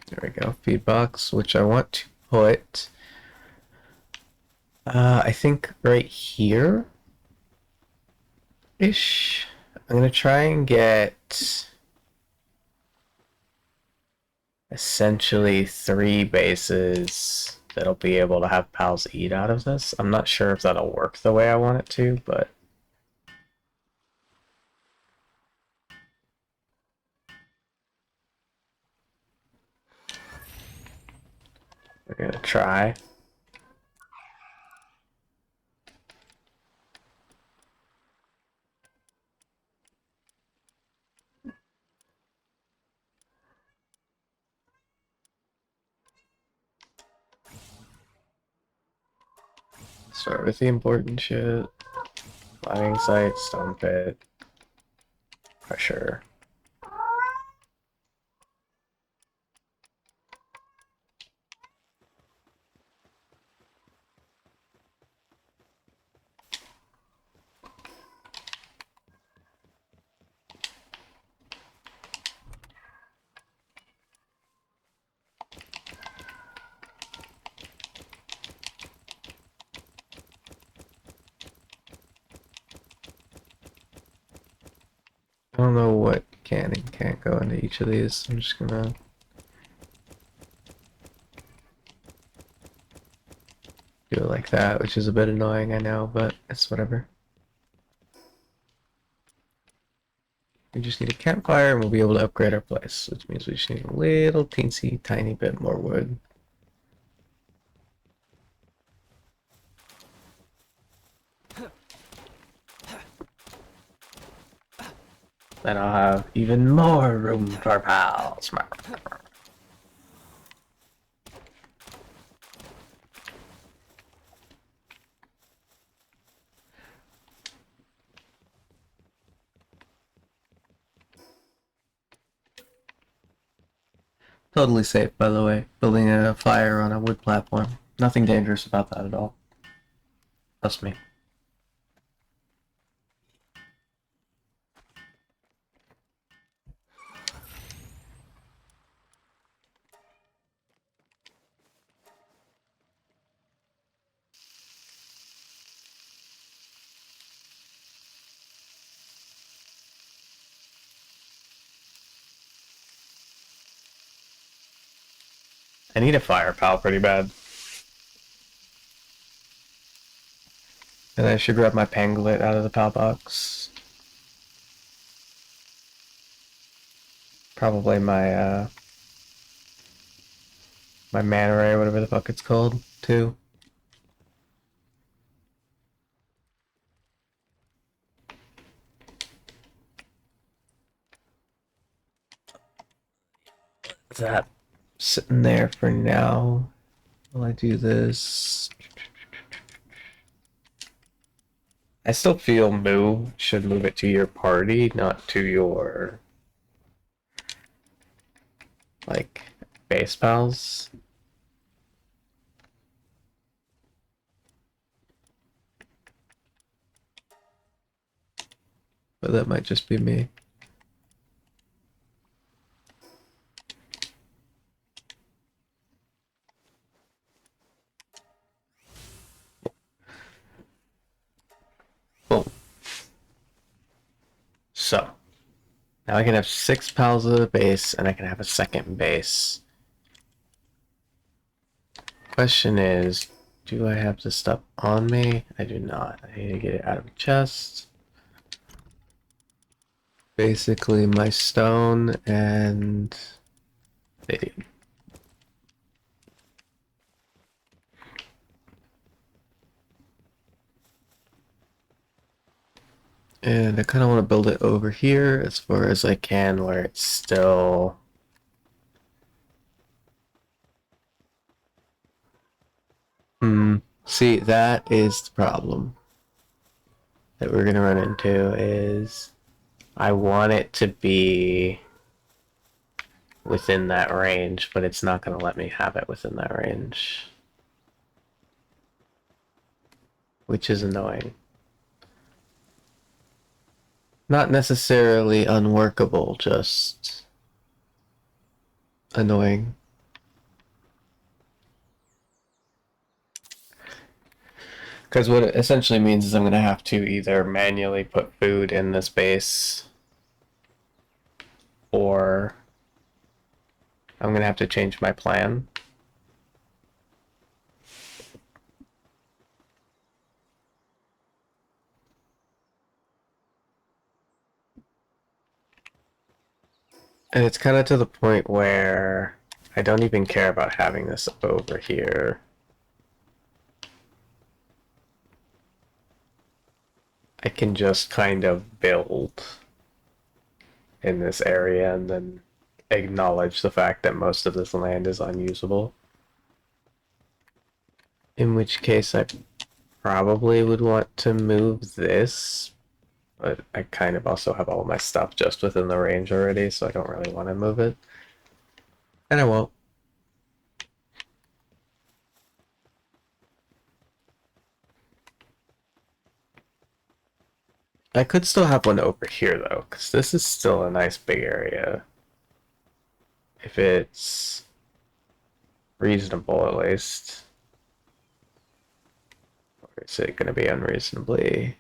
There we go, feed box, which I want to put, I think right here-ish. I'm gonna try and get essentially 3 bases that'll be able to have pals eat out of this. I'm not sure if that'll work the way I want it to, but we're gonna try. Start with the important shit. Mining site, stone pit, pressure. I don't know what can and can't go into each of these. I'm just gonna... do it like that, which is a bit annoying, I know, but it's whatever. We just need a campfire and we'll be able to upgrade our place, which means we just need a little teensy tiny bit more wood. Then I'll have even more room for pals. Totally safe, by the way. Building a fire on a wood platform. Nothing dangerous about that at all. Trust me. I need a fire pal pretty bad. And I should grab my pangolin out of the pal box. Probably my my manta ray, whatever the fuck it's called, too. That sitting there for now. While I do this, I still feel should move it to your party, not to your like base pals. But that might just be me. Boom. So, now I can have 6 pals at a base, and I can have a second base. Question is, do I have this stuff on me? I do not. I need to get it out of the chest. Basically, my stone and video. And I kind of want to build it over here as far as I can, where it's still see, that is the problem that we're gonna run into is I want it to be within that range, but it's not gonna let me have it within that range, which is annoying. Not necessarily unworkable, just annoying. Because what it essentially means is I'm going to have to either manually put food in this base, or I'm going to have to change my plan. And it's kind of to the point where I don't even care about having this over here. I can just kind of build in this area and then acknowledge the fact that most of this land is unusable. In which case I probably would want to move this, but I kind of also have all my stuff just within the range already, so I don't really want to move it. And I won't. I could still have one over here, though, because this is still a nice big area. If it's reasonable, at least. Or is it going to be unreasonably?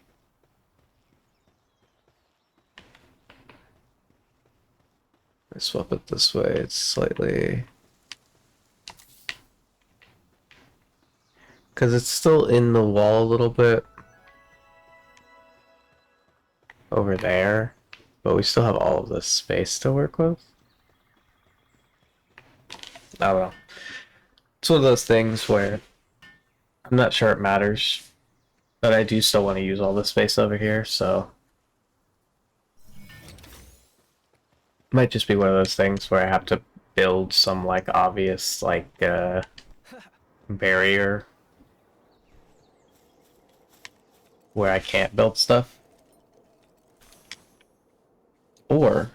I swap it this way, it's slightly... Because it's still in the wall a little bit over there, but we still have all of this space to work with. I don't know. It's one of those things where I'm not sure it matters, but I do still want to use all the space over here, so it might just be one of those things where I have to build some like obvious like barrier where I can't build stuff. Or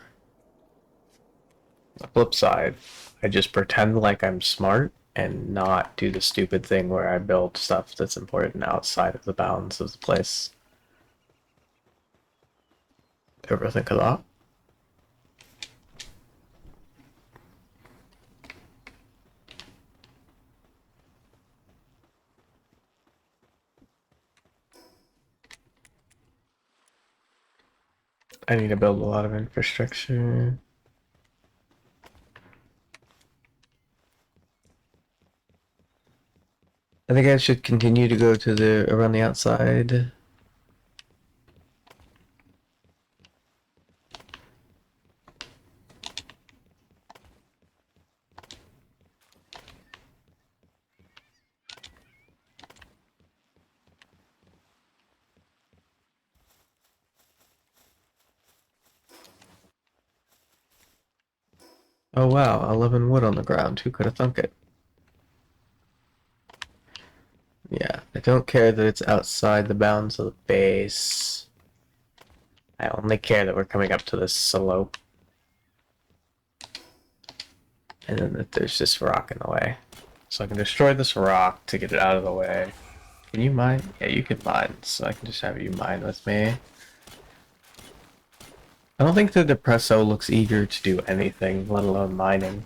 the flip side, I just pretend like I'm smart and not do the stupid thing where I build stuff that's important outside of the bounds of the place. Ever think of that? I need to build a lot of infrastructure. I think I should continue to go to the around the outside. Oh wow, 11 wood on the ground. Who could have thunk it? Yeah, I don't care that it's outside the bounds of the base. I only care that we're coming up to this slope. And then that there's this rock in the way. So I can destroy this rock to get it out of the way. Can you mine? Yeah, you can mine, so I can just have you mine with me. I don't think the Depresso looks eager to do anything, let alone mining.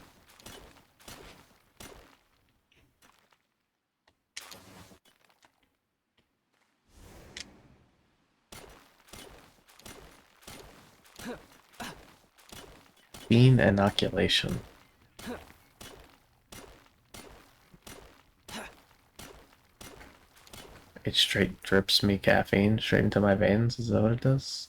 Bean inoculation. It straight drips me caffeine straight into my veins, is that what it does?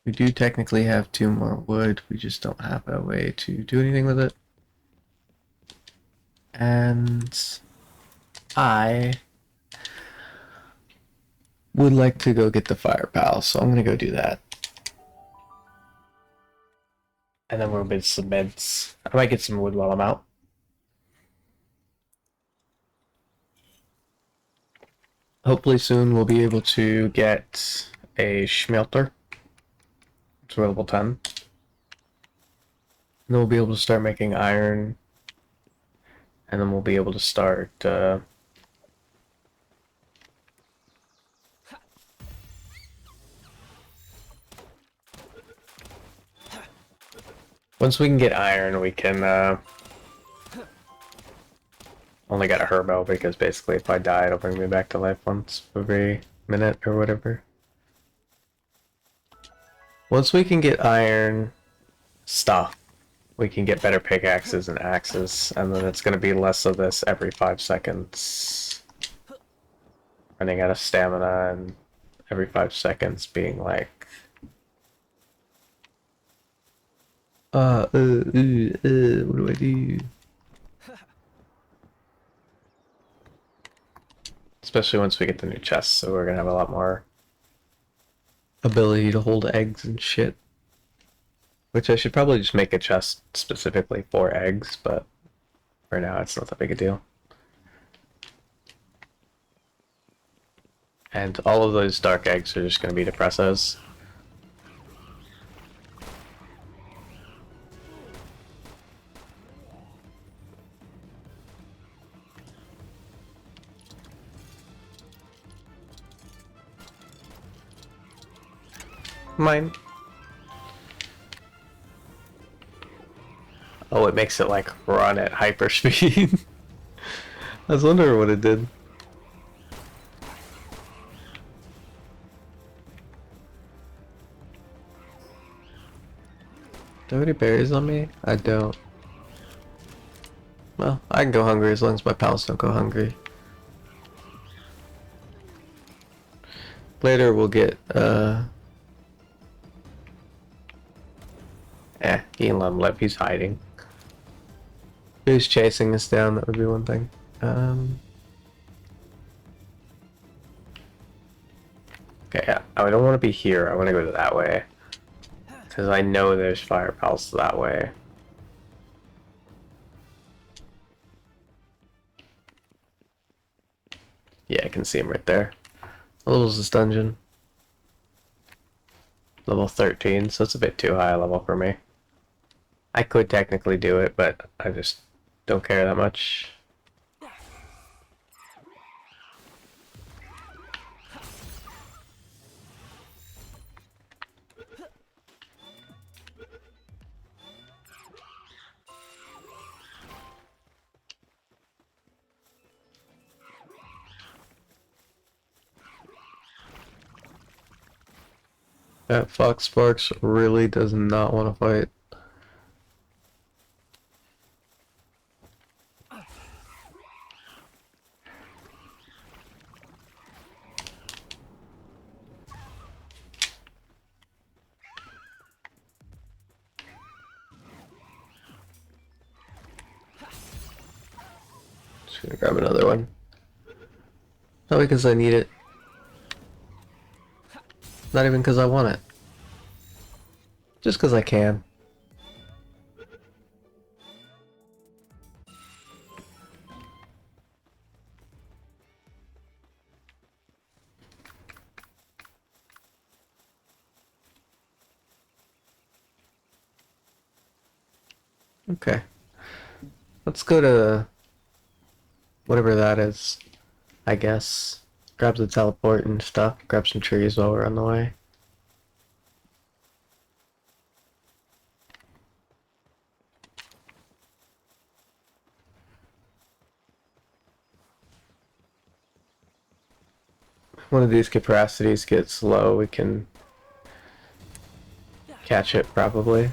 We do technically have 2 more wood, we just don't have a way to do anything with it. And I would like to go get the fire pal, so I'm gonna go do that. And then we'll get some meds. I might get some wood while I'm out. Hopefully soon we'll be able to get a schmelter. It's level 10. And then we'll be able to start making iron. And then we'll be able to start once we can get iron, we can only got a herbo because basically if I die it'll bring me back to life once every minute or whatever. Once we can get iron stuff, we can get better pickaxes and axes, and then it's going to be less of this every 5 seconds. Running out of stamina and every 5 seconds being like... what do I do? Especially once we get the new chests, so we're going to have a lot more ability to hold eggs and shit. Which I should probably just make a chest specifically for eggs, but for now it's not that big a deal. And all of those dark eggs are just going to be depressos. mine. Oh, it makes it like run at hyper speed. I was wondering what it did. Do I have any berries on me? I don't. Well, I can go hungry as long as my pals don't go hungry. Later we'll get, he can let him live. He's hiding. If he's chasing us down, that would be one thing. Okay, I don't want to be here. I want to go that way. Because I know there's fire pals that way. Yeah, I can see him right there. What level is this dungeon? Level 13, so it's a bit too high a level for me. I could technically do it, but I just don't care that much. That Fox Sparks really does not want to fight. Just gonna grab another one. Not because I need it. Not even because I want it. Just because I can. Okay. Let's go to whatever that is, I guess. Grab the teleport and stuff. Grab some trees while we're on the way. One of these capacities gets low, we can catch it probably.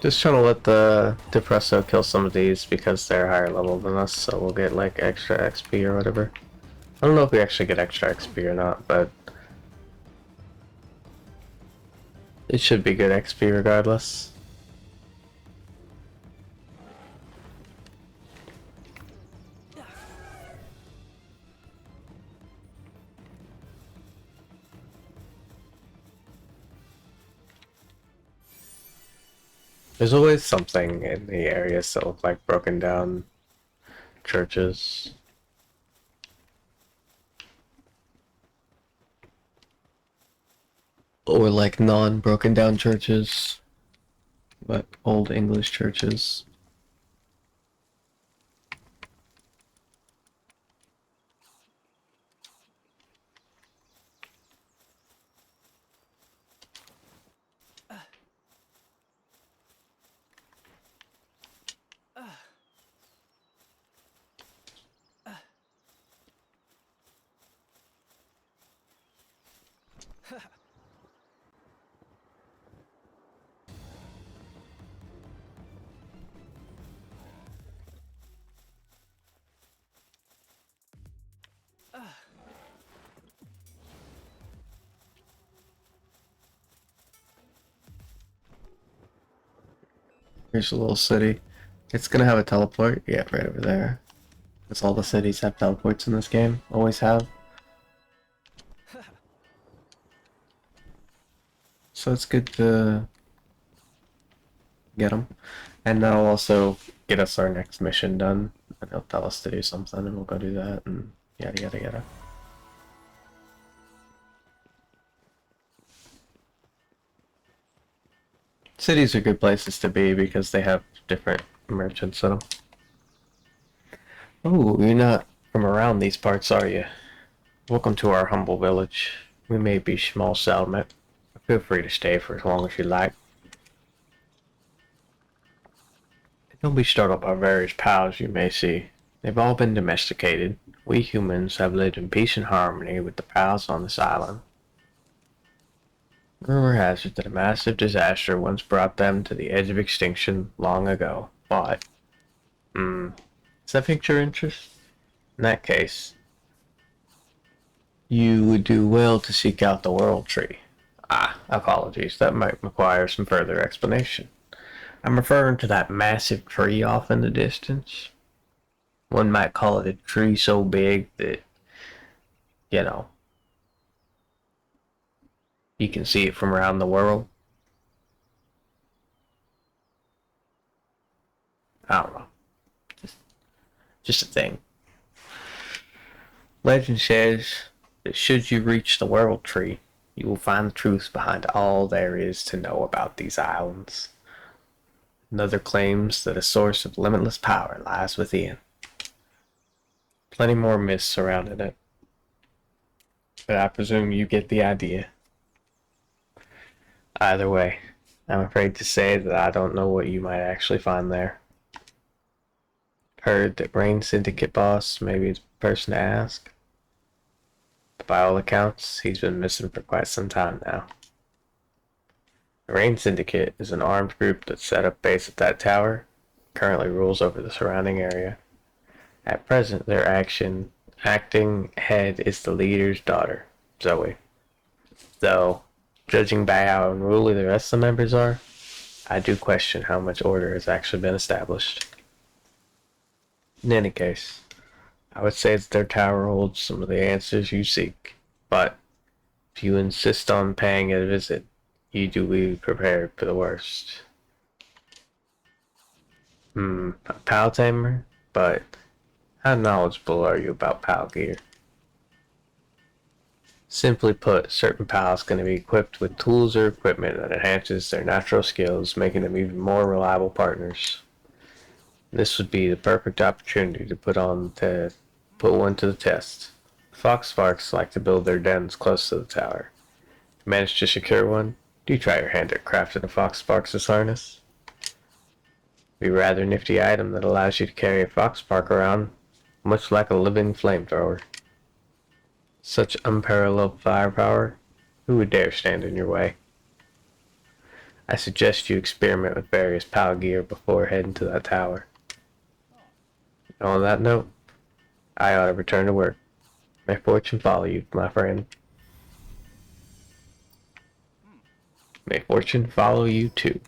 Just trying to let the Depresso kill some of these because they're higher level than us, so we'll get like extra XP or whatever. I don't know if we actually get extra XP or not, but it should be good XP regardless. There's always something in the areas that look like broken down churches. Or like non-broken down churches, but old English churches. Here's a little city. It's gonna have a teleport. Yeah, right over there. Because all the cities have teleports in this game. Always have. So it's good to get them. And that'll also get us our next mission done. And he'll tell us to do something and we'll go do that and yada yada yada. Cities are good places to be because they have different merchants in them. Oh, you're not from around these parts, are you? Welcome to our humble village. We may be small settlement, but feel free to stay for as long as you like. Don't be startled by various pals you may see. They've all been domesticated. We humans have lived in peace and harmony with the pals on this island. Rumor has it that a massive disaster once brought them to the edge of extinction long ago, but... does that pique your interest? In that case, you would do well to seek out the World Tree. Ah, apologies, that might require some further explanation. I'm referring to that massive tree off in the distance. One might call it a tree so big that, you know, you can see it from around the world. I don't know. Just a thing. Legend says that should you reach the World Tree, you will find the truth behind all there is to know about these islands. Another claims that a source of limitless power lies within. Plenty more myths surrounding it. But I presume you get the idea. Either way, I'm afraid to say that I don't know what you might actually find there. Heard that Rain Syndicate boss may be the person to ask. But by all accounts, he's been missing for quite some time now. The Rain Syndicate is an armed group that set up base at that tower, currently rules over the surrounding area. At present, their acting head is the leader's daughter, Zoe. Though, judging by how unruly the rest of the members are, I do question how much order has actually been established. In any case, I would say that their tower holds some of the answers you seek, but if you insist on paying it a visit, you do be prepared for the worst. A pal tamer? But how knowledgeable are you about pal gear? Simply put, certain pals can be equipped with tools or equipment that enhances their natural skills, making them even more reliable partners. This would be the perfect opportunity to put one to the test. Fox Sparks like to build their dens close to the tower. If you manage to secure one, do try your hand at crafting a Fox Sparks' harness. Be a rather nifty item that allows you to carry a Fox Spark around, much like a living flamethrower. Such unparalleled firepower, who would dare stand in your way? I suggest you experiment with various pal gear before heading to that tower. And on that note, I ought to return to work. May fortune follow you, my friend. May fortune follow you too.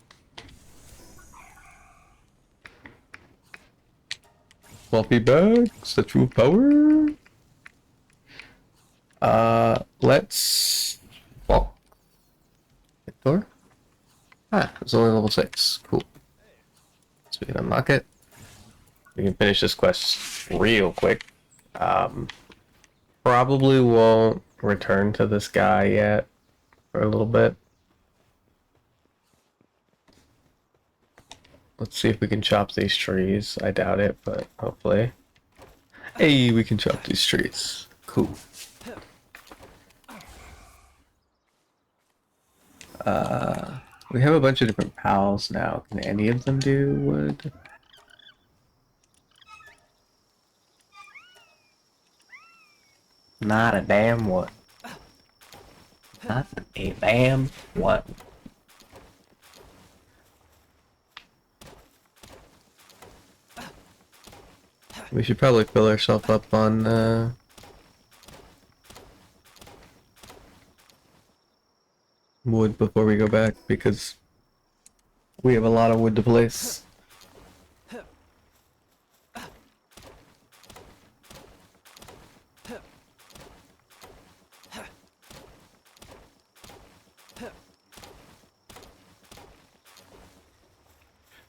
Fluffy bags, the true power. Let's walk. Door? Ah, it's only level 6. Cool. So we can unlock it. We can finish this quest real quick. Probably won't return to this guy yet for a little bit. Let's see if we can chop these trees. I doubt it, but hopefully. Hey, we can chop these trees. Cool. We have a bunch of different pals now. Can any of them do wood? Not a damn one. Not a damn one. We should probably fill ourselves up on wood before we go back because we have a lot of wood to place.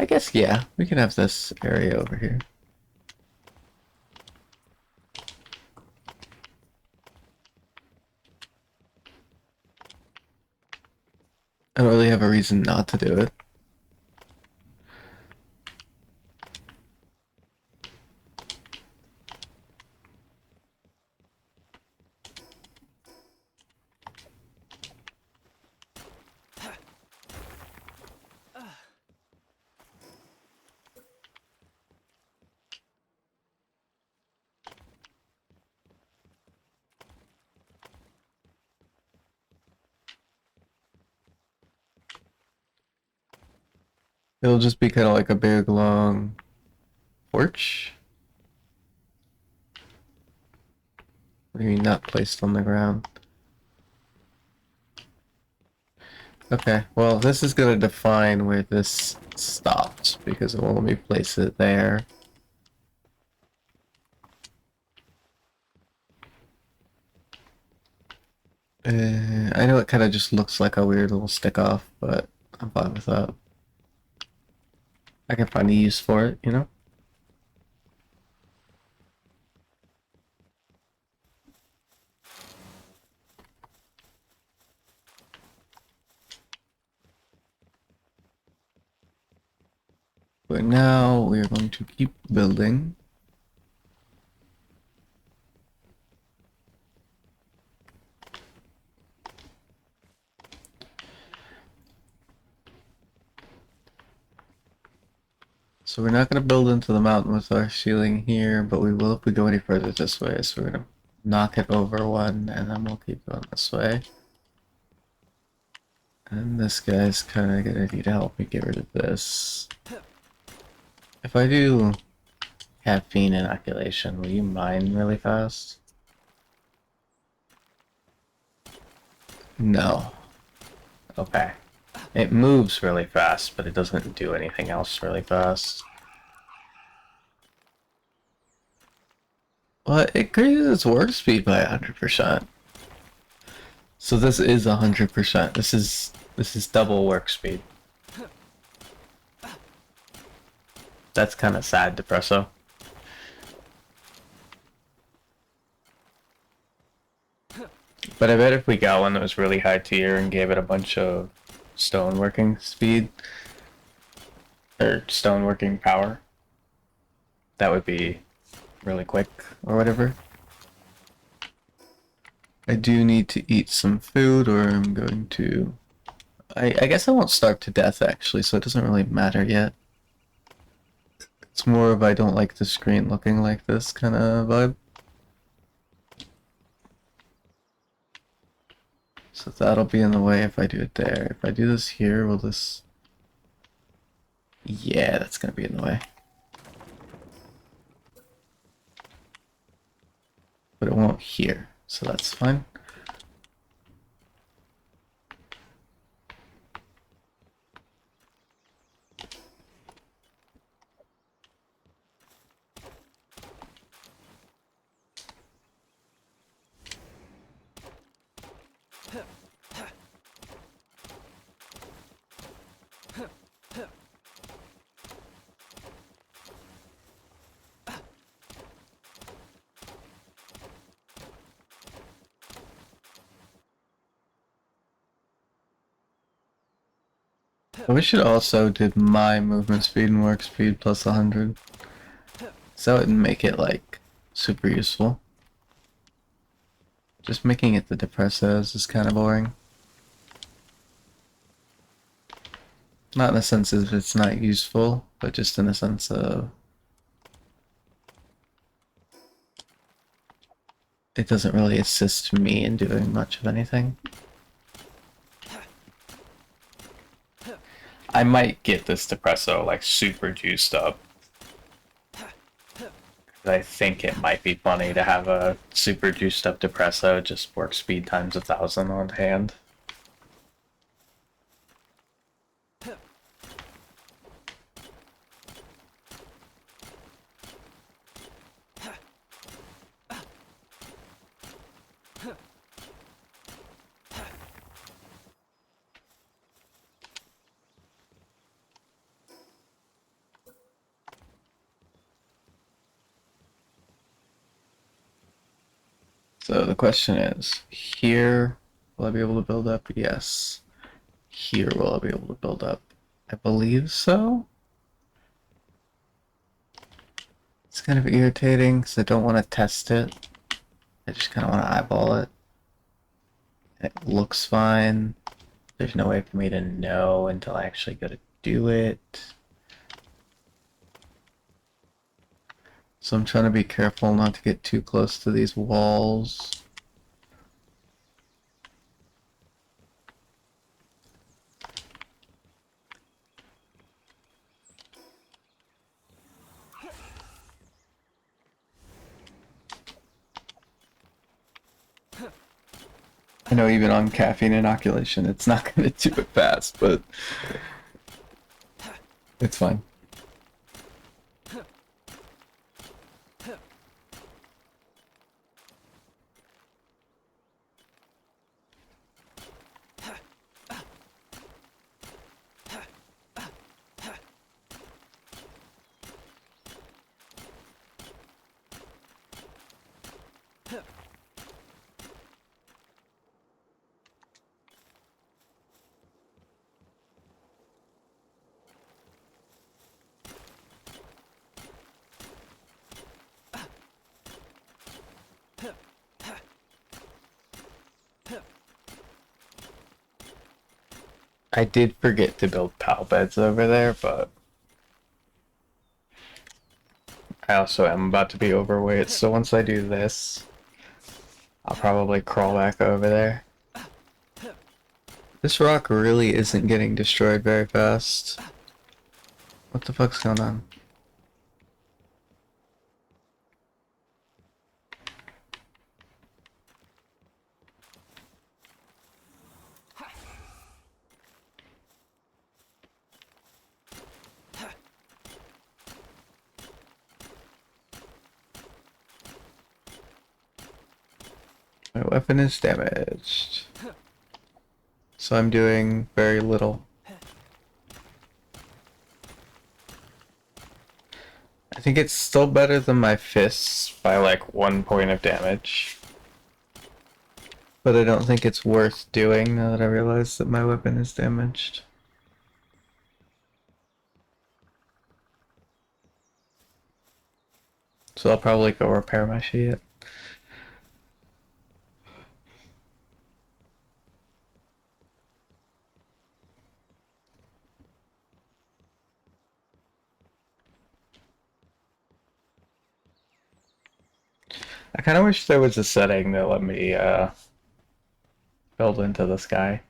I guess, yeah, we can have this area over here. I don't really have a reason not to do it. It'll just be kind of like a big, long porch. What do you mean not placed on the ground? Okay, well, this is going to define where this stops, because it won't let me place it there. I know it kind of just looks like a weird little stick off, but I'm fine with that. I can find a use for it, you know? But now we are going to keep building. So we're not going to build into the mountain with our ceiling here, but we will if we go any further this way. So we're going to knock it over one, and then we'll keep going this way. And this guy's kind of going to need to help me get rid of this. If I do caffeine inoculation, will you mine really fast? No. Okay. It moves really fast, but it doesn't do anything else really fast. Well, it increases its work speed by 100%. So this is 100%. This is double work speed. That's kind of sad, Depresso. But I bet if we got one that was really high tier and gave it a bunch of stoneworking speed, or stoneworking power, that would be really quick, or whatever. I do need to eat some food, or I'm going to... I guess I won't starve to death, actually, so it doesn't really matter yet. It's more of I don't like the screen looking like this kind of vibe. So that'll be in the way if I do it there. If I do this here, will this... Yeah, that's gonna be in the way. But it won't here, so that's fine. I wish it also did my movement speed and work speed plus 100. So it would make it, like, super useful. Just making it the depressos is kind of boring. Not in the sense of it's not useful, but just in the sense of... it doesn't really assist me in doing much of anything. I might get this depresso, like, super juiced up. I think it might be funny to have a super juiced up depresso, just work speed times 1,000 on hand. So the question is, here, will I be able to build up? Yes. Here, will I be able to build up? I believe so. It's kind of irritating because I don't want to test it. I just kind of want to eyeball it. It looks fine. There's no way for me to know until I actually go to do it. So I'm trying to be careful not to get too close to these walls. I know even on caffeine inoculation, it's not going to do it fast, but it's fine. I did forget to build pal beds over there, but I also am about to be overweight, so once I do this, I'll probably crawl back over there. This rock really isn't getting destroyed very fast. What the fuck's going on? My weapon is damaged. So I'm doing very little. I think it's still better than my fists by like 1 point of damage. But I don't think it's worth doing now that I realize that my weapon is damaged. So I'll probably go repair my shit. I kind of wish there was a setting that let me build into the sky.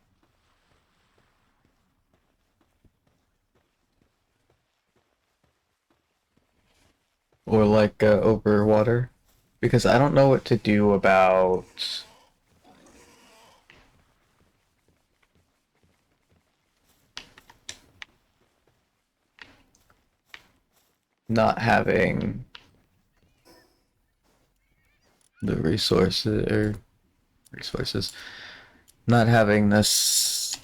Or like over water. Because I don't know what to do about not having the resources, not having this,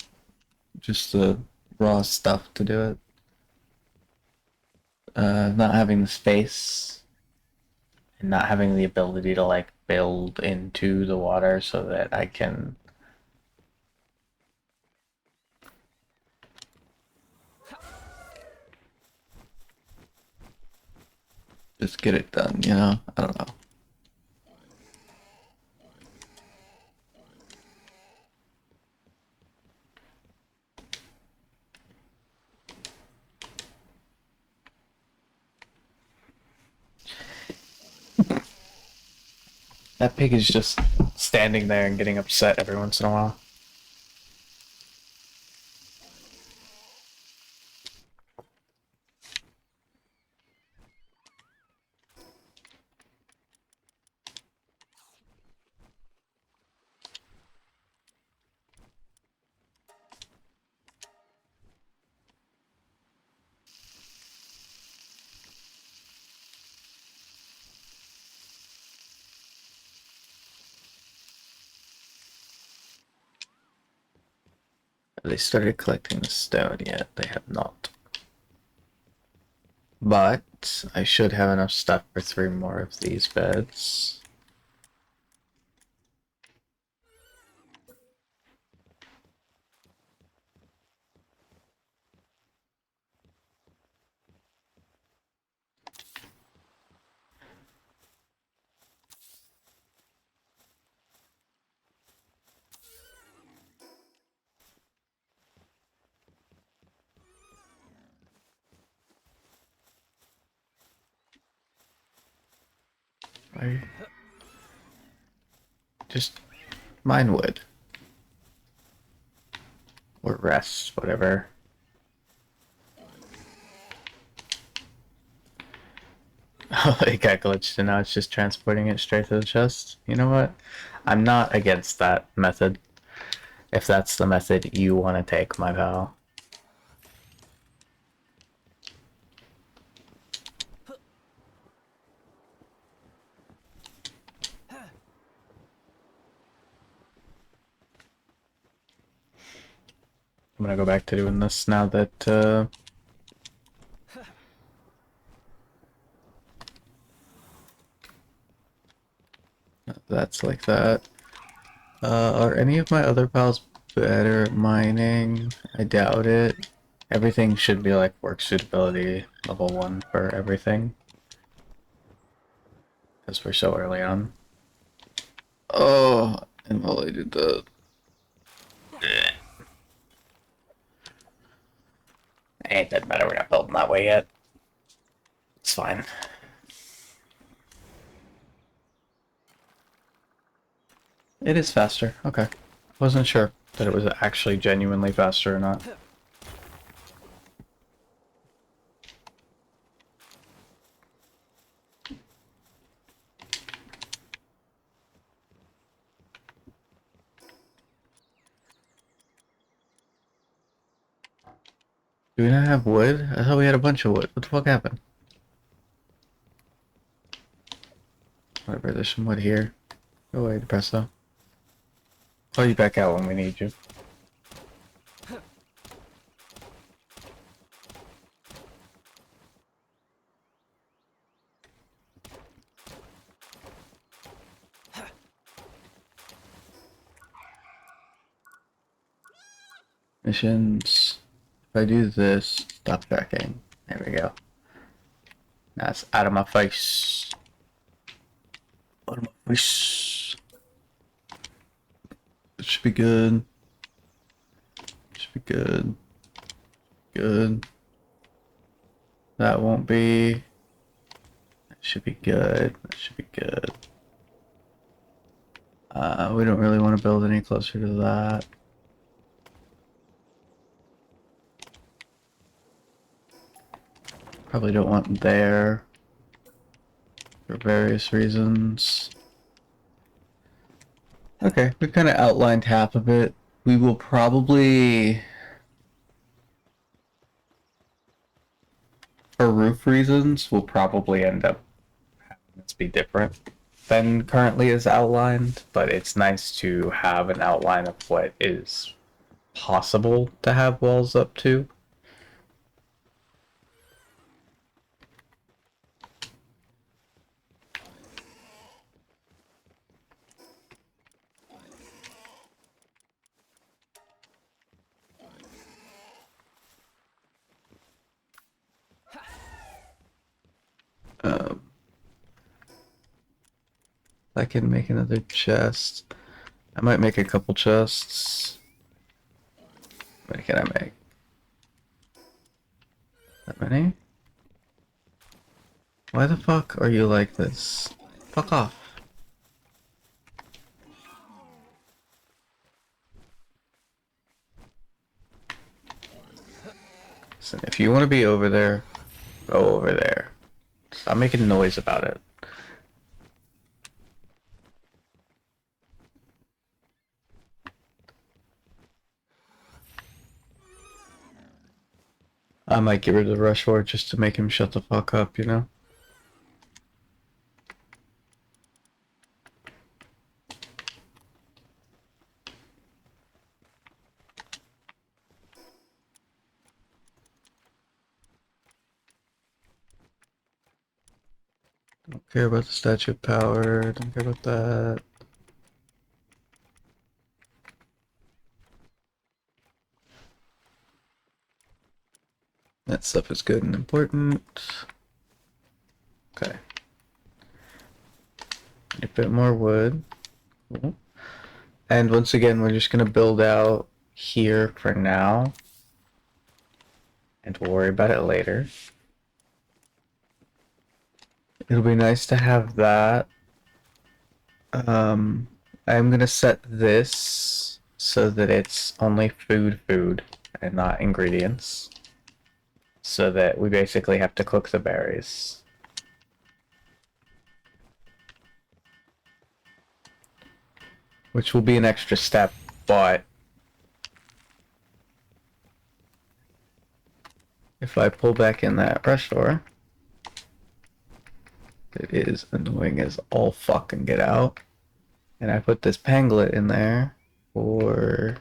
just the raw stuff to do it. Not having the space and not having the ability to like build into the water so that I can just get it done, you know? I don't know. That pig is just standing there and getting upset every once in a while. Have they started collecting the stone yet? They have not. But I should have enough stuff for 3 more of these beds. I just mine wood. Or rest, whatever. Oh, it got glitched and now it's just transporting it straight to the chest. You know what? I'm not against that method. If that's the method you want to take, my pal. I'm gonna go back to doing this now that, that's like that. Are any of my other pals better at mining? I doubt it. Everything should be like work suitability level 1 for everything. Because we're so early on. Oh, and while I did that. It doesn't matter, we're not building that way yet. It's fine. It is faster, okay. Wasn't sure that it was actually genuinely faster or not. Do we not have wood? I thought we had a bunch of wood. What the fuck happened? Whatever, there's some wood here. Go away, Depresso. Call you back out when we need you. Missions. If I do this, stop tracking. There we go. That's out of my face. Out of my face. It should be good. Should be good. Good. That won't be. That should be good. That should be good. We don't really want to build any closer to that. Probably don't want there for various reasons. Okay, we kind of outlined half of it. We will probably, for roof reasons, we'll probably end up having this be different than currently is outlined, but it's nice to have an outline of what is possible to have walls up to. I can make another chest. I might make a couple chests. How many can I make? That many? Why the fuck are you like this? Fuck off. Listen, if you want to be over there, go over there. Stop making noise about it. I might get rid of the rush ward just to make him shut the fuck up, you know? Don't care about the statue of power, don't care about that. That stuff is good and important. Okay. A bit more wood. Cool. And once again, we're just gonna build out here for now. And we'll worry about it later. It'll be nice to have that Um, I'm gonna set this so that it's only food and not ingredients. So that we basically have to cook the berries. Which will be an extra step, but if I pull back in that rush door, it is annoying as all fucking get out. And I put this panglet in there, or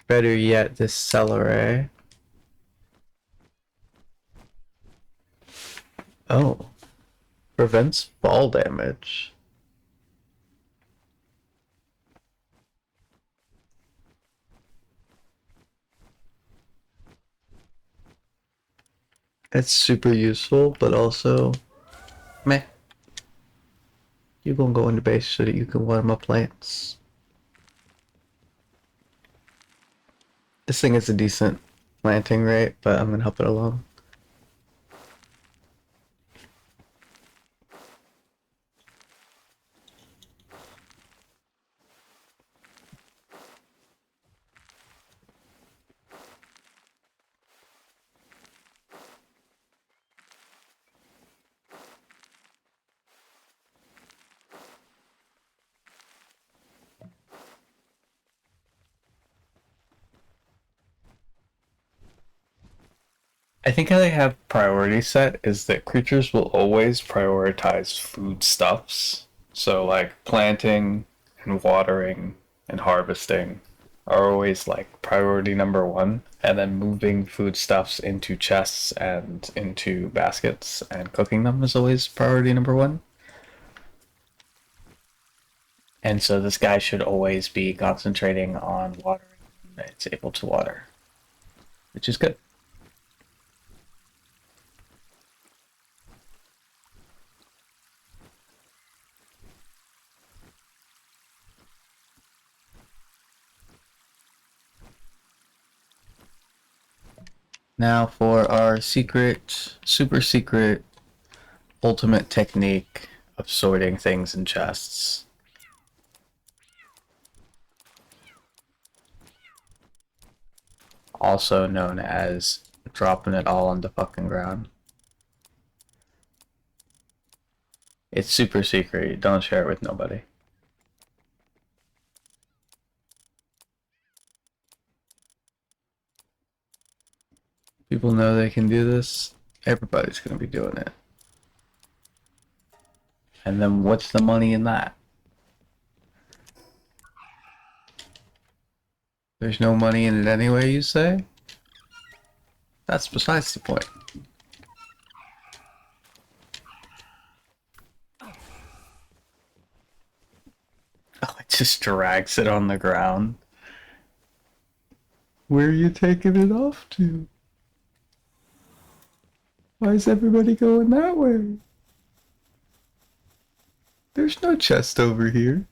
better yet, this celery. Oh, prevents fall damage. It's super useful, but also, meh. You gonna go into base so that you can water my plants. This thing is a decent planting rate, but I'm gonna help it along. I think how they have priority set is that creatures will always prioritize foodstuffs. So, like, planting and watering and harvesting are always like priority number one, and then moving foodstuffs into chests and into baskets and cooking them is always priority number one. And so this guy should always be concentrating on watering. It's able to water, which is good. Now for our secret, super secret, ultimate technique of sorting things in chests. Also known as dropping it all on the fucking ground. It's super secret, don't share it with nobody. People know they can do this, everybody's gonna be doing it. And then what's the money in that? There's no money in it anyway, you say? That's besides the point. Oh, it just drags it on the ground. Where are you taking it off to? Why is everybody going that way? There's no chest over here.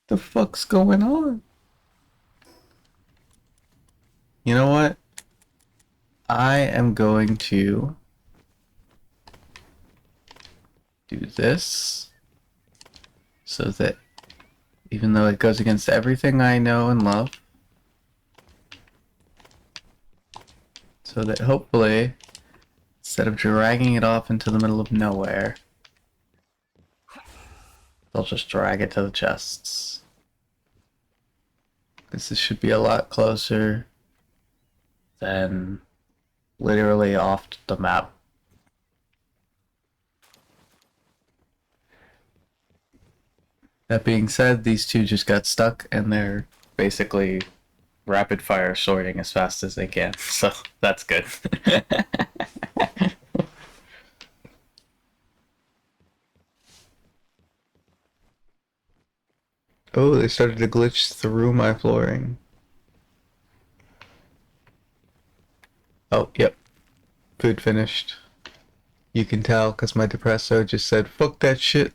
The fuck's going on? You know what? I am going to do this so that even though it goes against everything I know and love, so that hopefully, instead of dragging it off into the middle of nowhere, they'll just drag it to the chests. This should be a lot closer than literally off the map. That being said, these two just got stuck and they're basically rapid fire sorting as fast as they can, so that's good. Oh, they started to glitch through my flooring. Oh, yep. Food finished. You can tell because my depresso just said, fuck that shit.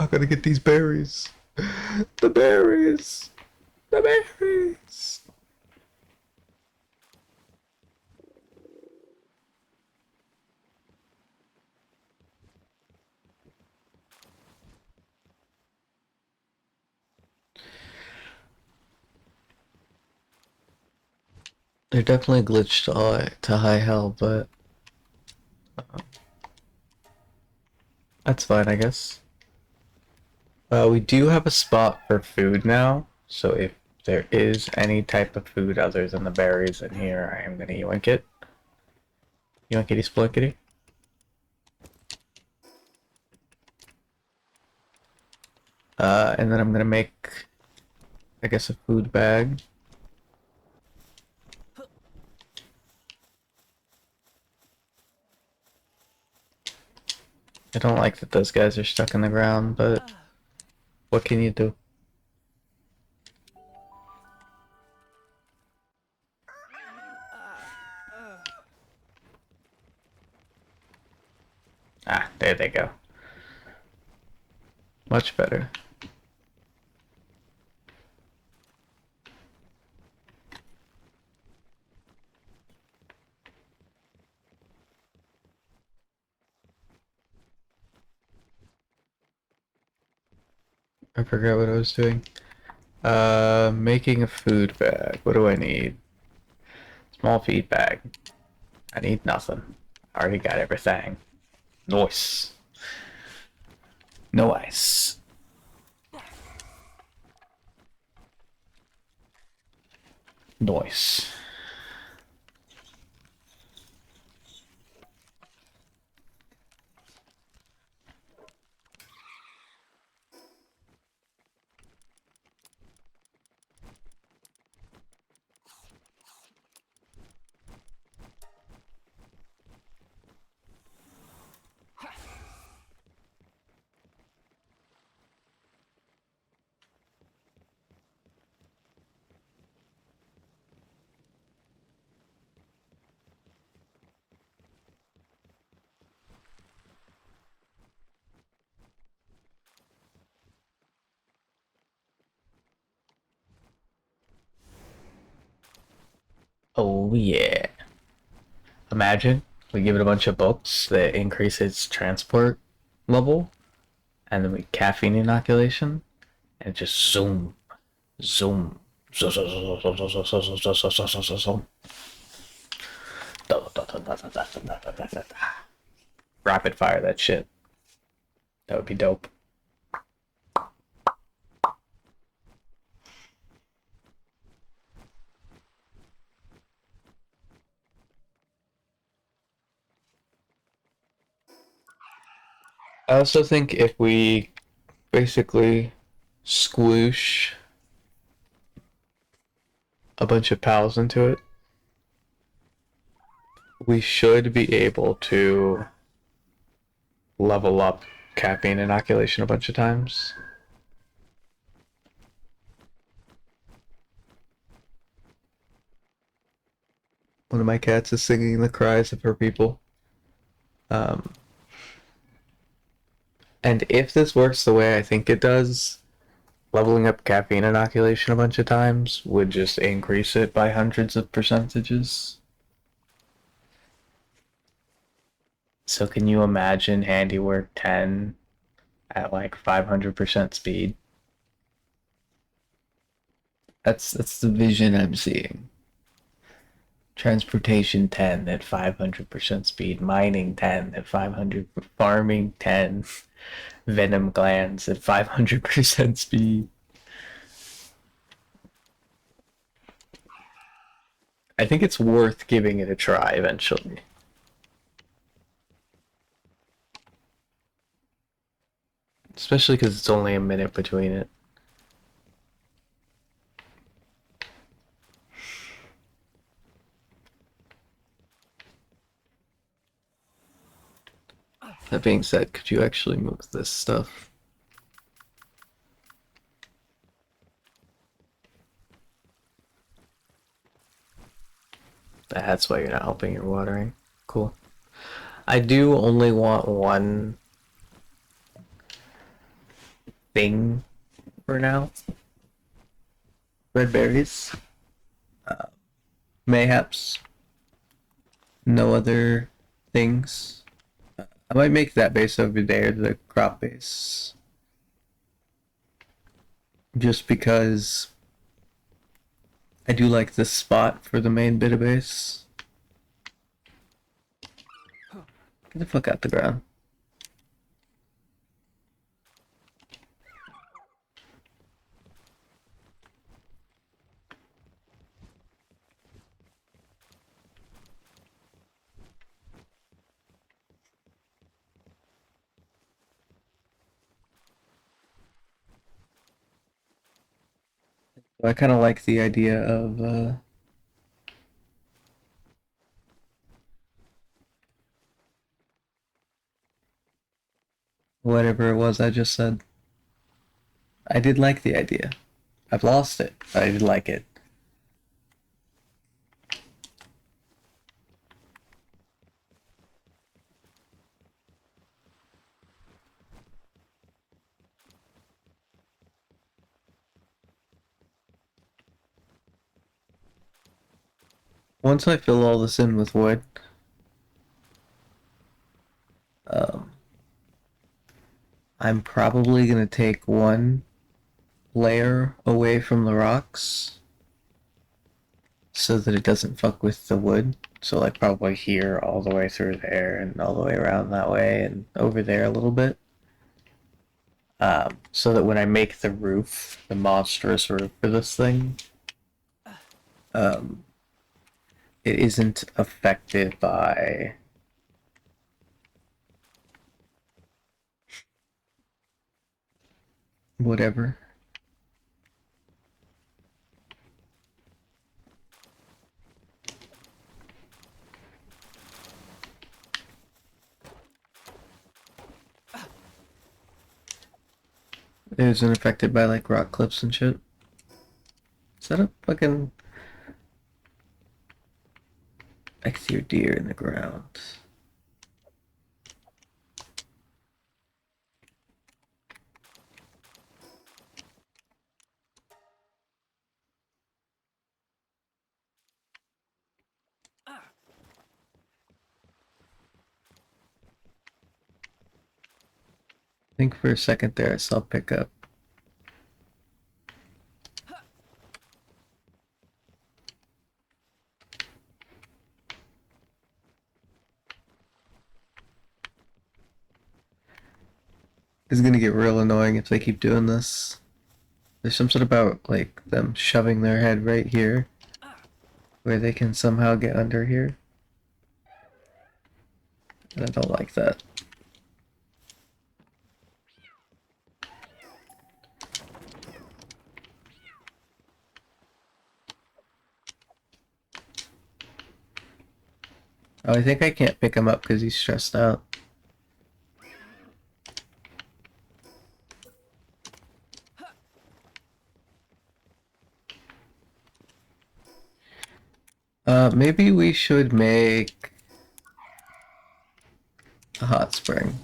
I gotta get these berries. The berries. The berries. They're definitely glitched to high hell, but that's fine, I guess. We do have a spot for food now, so if there is any type of food other than the berries in here, I am gonna yoink it. Yoinkity splinkity. And then I'm gonna make, I guess, a food bag. I don't like that those guys are stuck in the ground, but what can you do? Ah, there they go. Much better. I forgot what I was doing. Making a food bag. What do I need? Small feed bag. I need nothing. I already got everything. Nice. No ice. Nice. Oh yeah. Imagine we give it a bunch of books that increase its transport level, and then we caffeine inoculation, and just zoom, zoom, zoom, zoom, zoom, zoom, zoom, zoom, zoom, zoom, zoom, zoom, zoom. Rapid fire that shit. That would be dope. I also think if we basically squoosh a bunch of pals into it, we should be able to level up caffeine inoculation a bunch of times. One of my cats is singing the cries of her people. Um, and if this works the way I think it does, leveling up caffeine inoculation a bunch of times would just increase it by hundreds of percentages. So can you imagine Handiwork 10 at like 500% speed? That's the vision I'm seeing. Transportation 10 at 500% speed, mining 10 at 500, farming 10, venom glands at 500% speed. I think it's worth giving it a try eventually. Especially because it's only a minute between it. That being said, could you actually move this stuff? That's why you're not helping your watering. Cool. I do only want one thing for now. Red berries. Mayhaps. No other things. I might make that base over there the crop base. Just because I do like this spot for the main bit of base. Get the fuck out the ground. I kind of like the idea of whatever it was I just said. I did like the idea. I've lost it, but I did like it. Once I fill all this in with wood, um, I'm probably gonna take one layer away from the rocks so that it doesn't fuck with the wood. So like probably here all the way through there and all the way around that way and over there a little bit. So that when I make the roof, the monstrous roof for this thing, um, it isn't affected by whatever. It isn't affected by like rock clips and shit. Is that a fucking exterior deer in the ground? I think for a second there I saw pickup. It's gonna get real annoying if they keep doing this. There's something about like them shoving their head right here where they can somehow get under here. And I don't like that. Oh, I think I can't pick him up because he's stressed out. Maybe we should make a hot spring.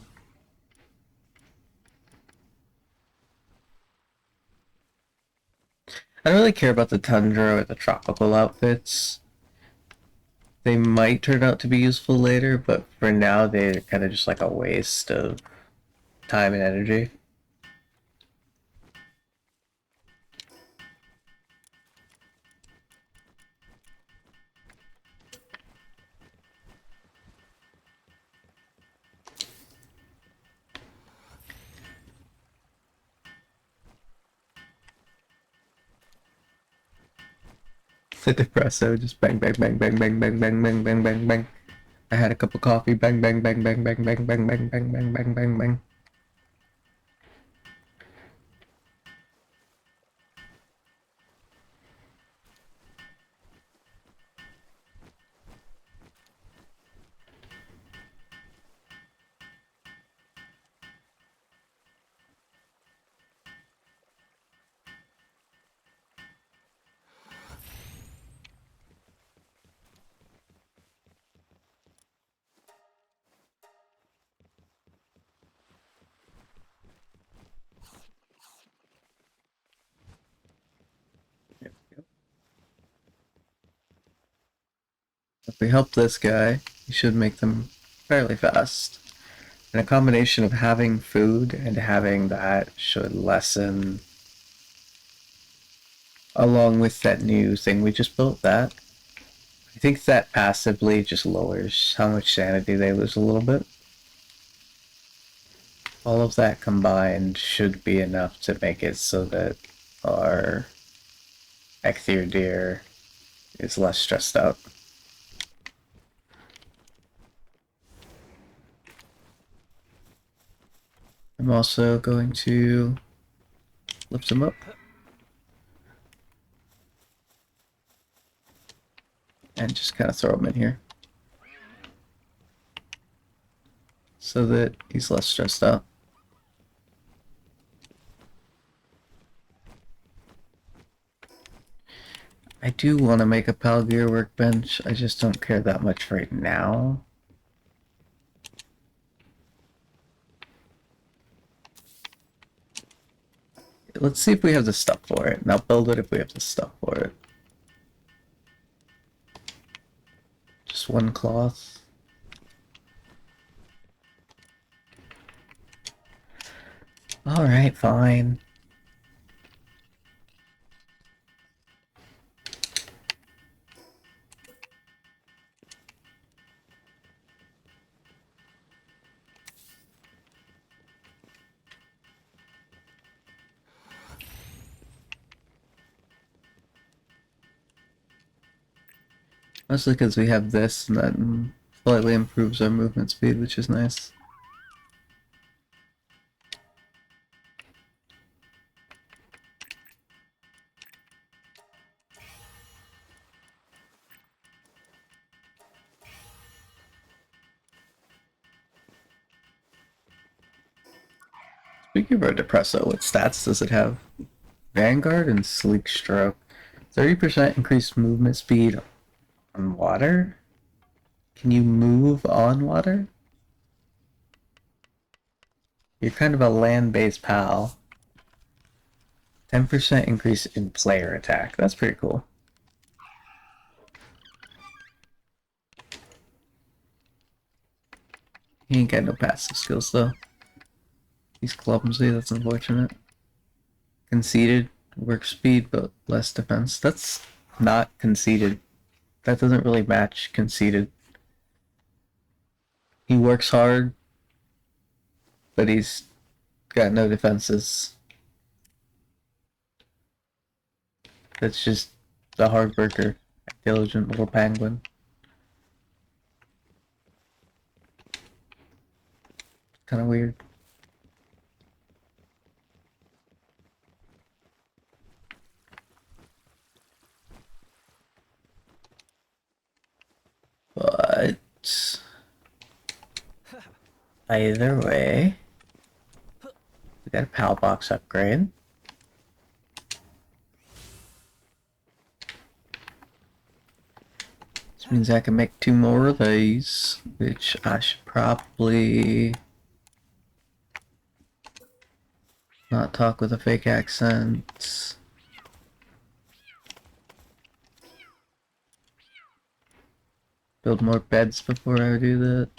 I don't really care about the tundra or the tropical outfits. They might turn out to be useful later, but for now they're kind of just like a waste of time and energy. The depresso just bang bang bang bang bang bang bang bang bang bang bang. I had a cup of coffee, bang bang bang bang bang bang bang bang bang bang bang bang bang. if we help this guy, we should make them fairly fast. And a combination of having food and having that should lessen, along with that new thing we just built, that. I think that passively just lowers how much sanity they lose a little bit. All of that combined should be enough to make it so that our Ecthier deer is less stressed out. I'm also going to lift him up. And just kind of throw him in here. So that he's less stressed out. I do want to make a Palgear workbench, I just don't care that much right now. Let's see if we have the stuff for it, and I'll build it if we have the stuff for it. Just one cloth. Alright, fine. Mostly because we have this, and that slightly improves our movement speed, which is nice. Speaking of our Depresso, what stats does it have? Vanguard and Sleek Stroke. 30% increased movement speed on water? Can you move on water? You're kind of a land-based pal. 10% increase in player attack. That's pretty cool. He ain't got no passive skills though. He's clumsy, that's unfortunate. Conceited, work speed, but less defense. That's not conceited. That doesn't really match conceited. He works hard, but he's got no defenses. That's just the hard worker, diligent little penguin. Kind of weird. But either way, we got a PAL box upgrade. This means I can make 2 more of these, which I should probably not talk with a fake accent. Build more beds before I do that.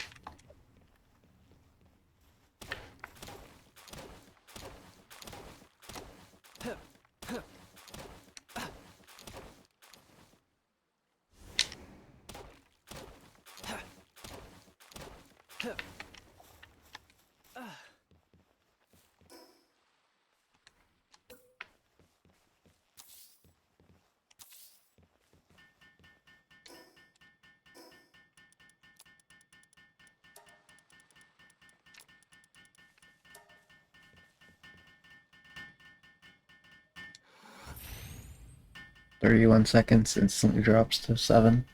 "31 seconds instantly drops to 7.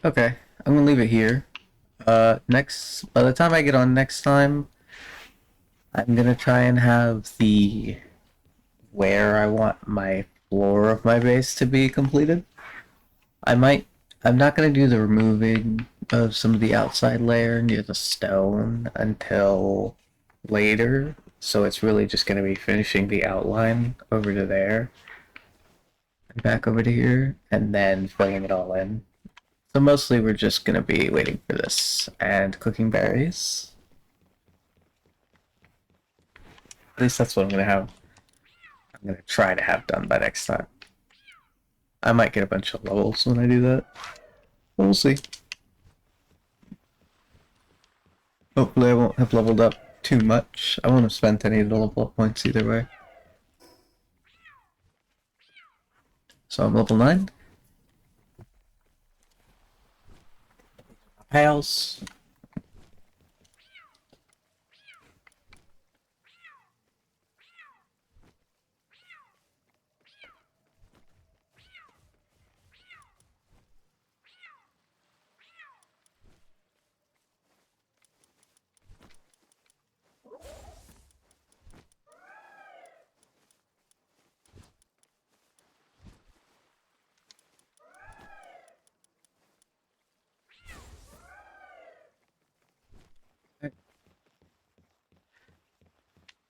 Okay, I'm gonna leave it here. By the time I get on next time, I'm gonna try and have where I want my floor of my base to be completed. I'm not gonna do the removing of some of the outside layer near the stone until later. So it's really just going to be finishing the outline over to there and back over to here and then filling it all in. So mostly we're just going to be waiting for this and cooking berries. At least that's what I'm going to have. I'm going to try to have done by next time. I might get a bunch of levels when I do that. But we'll see. Hopefully I won't have leveled up too much. I won't have spent any of the level up points either way. So I'm level 9. Pals.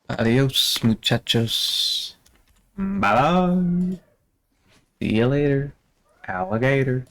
Adios, muchachos. Bye bye. See you later, alligator.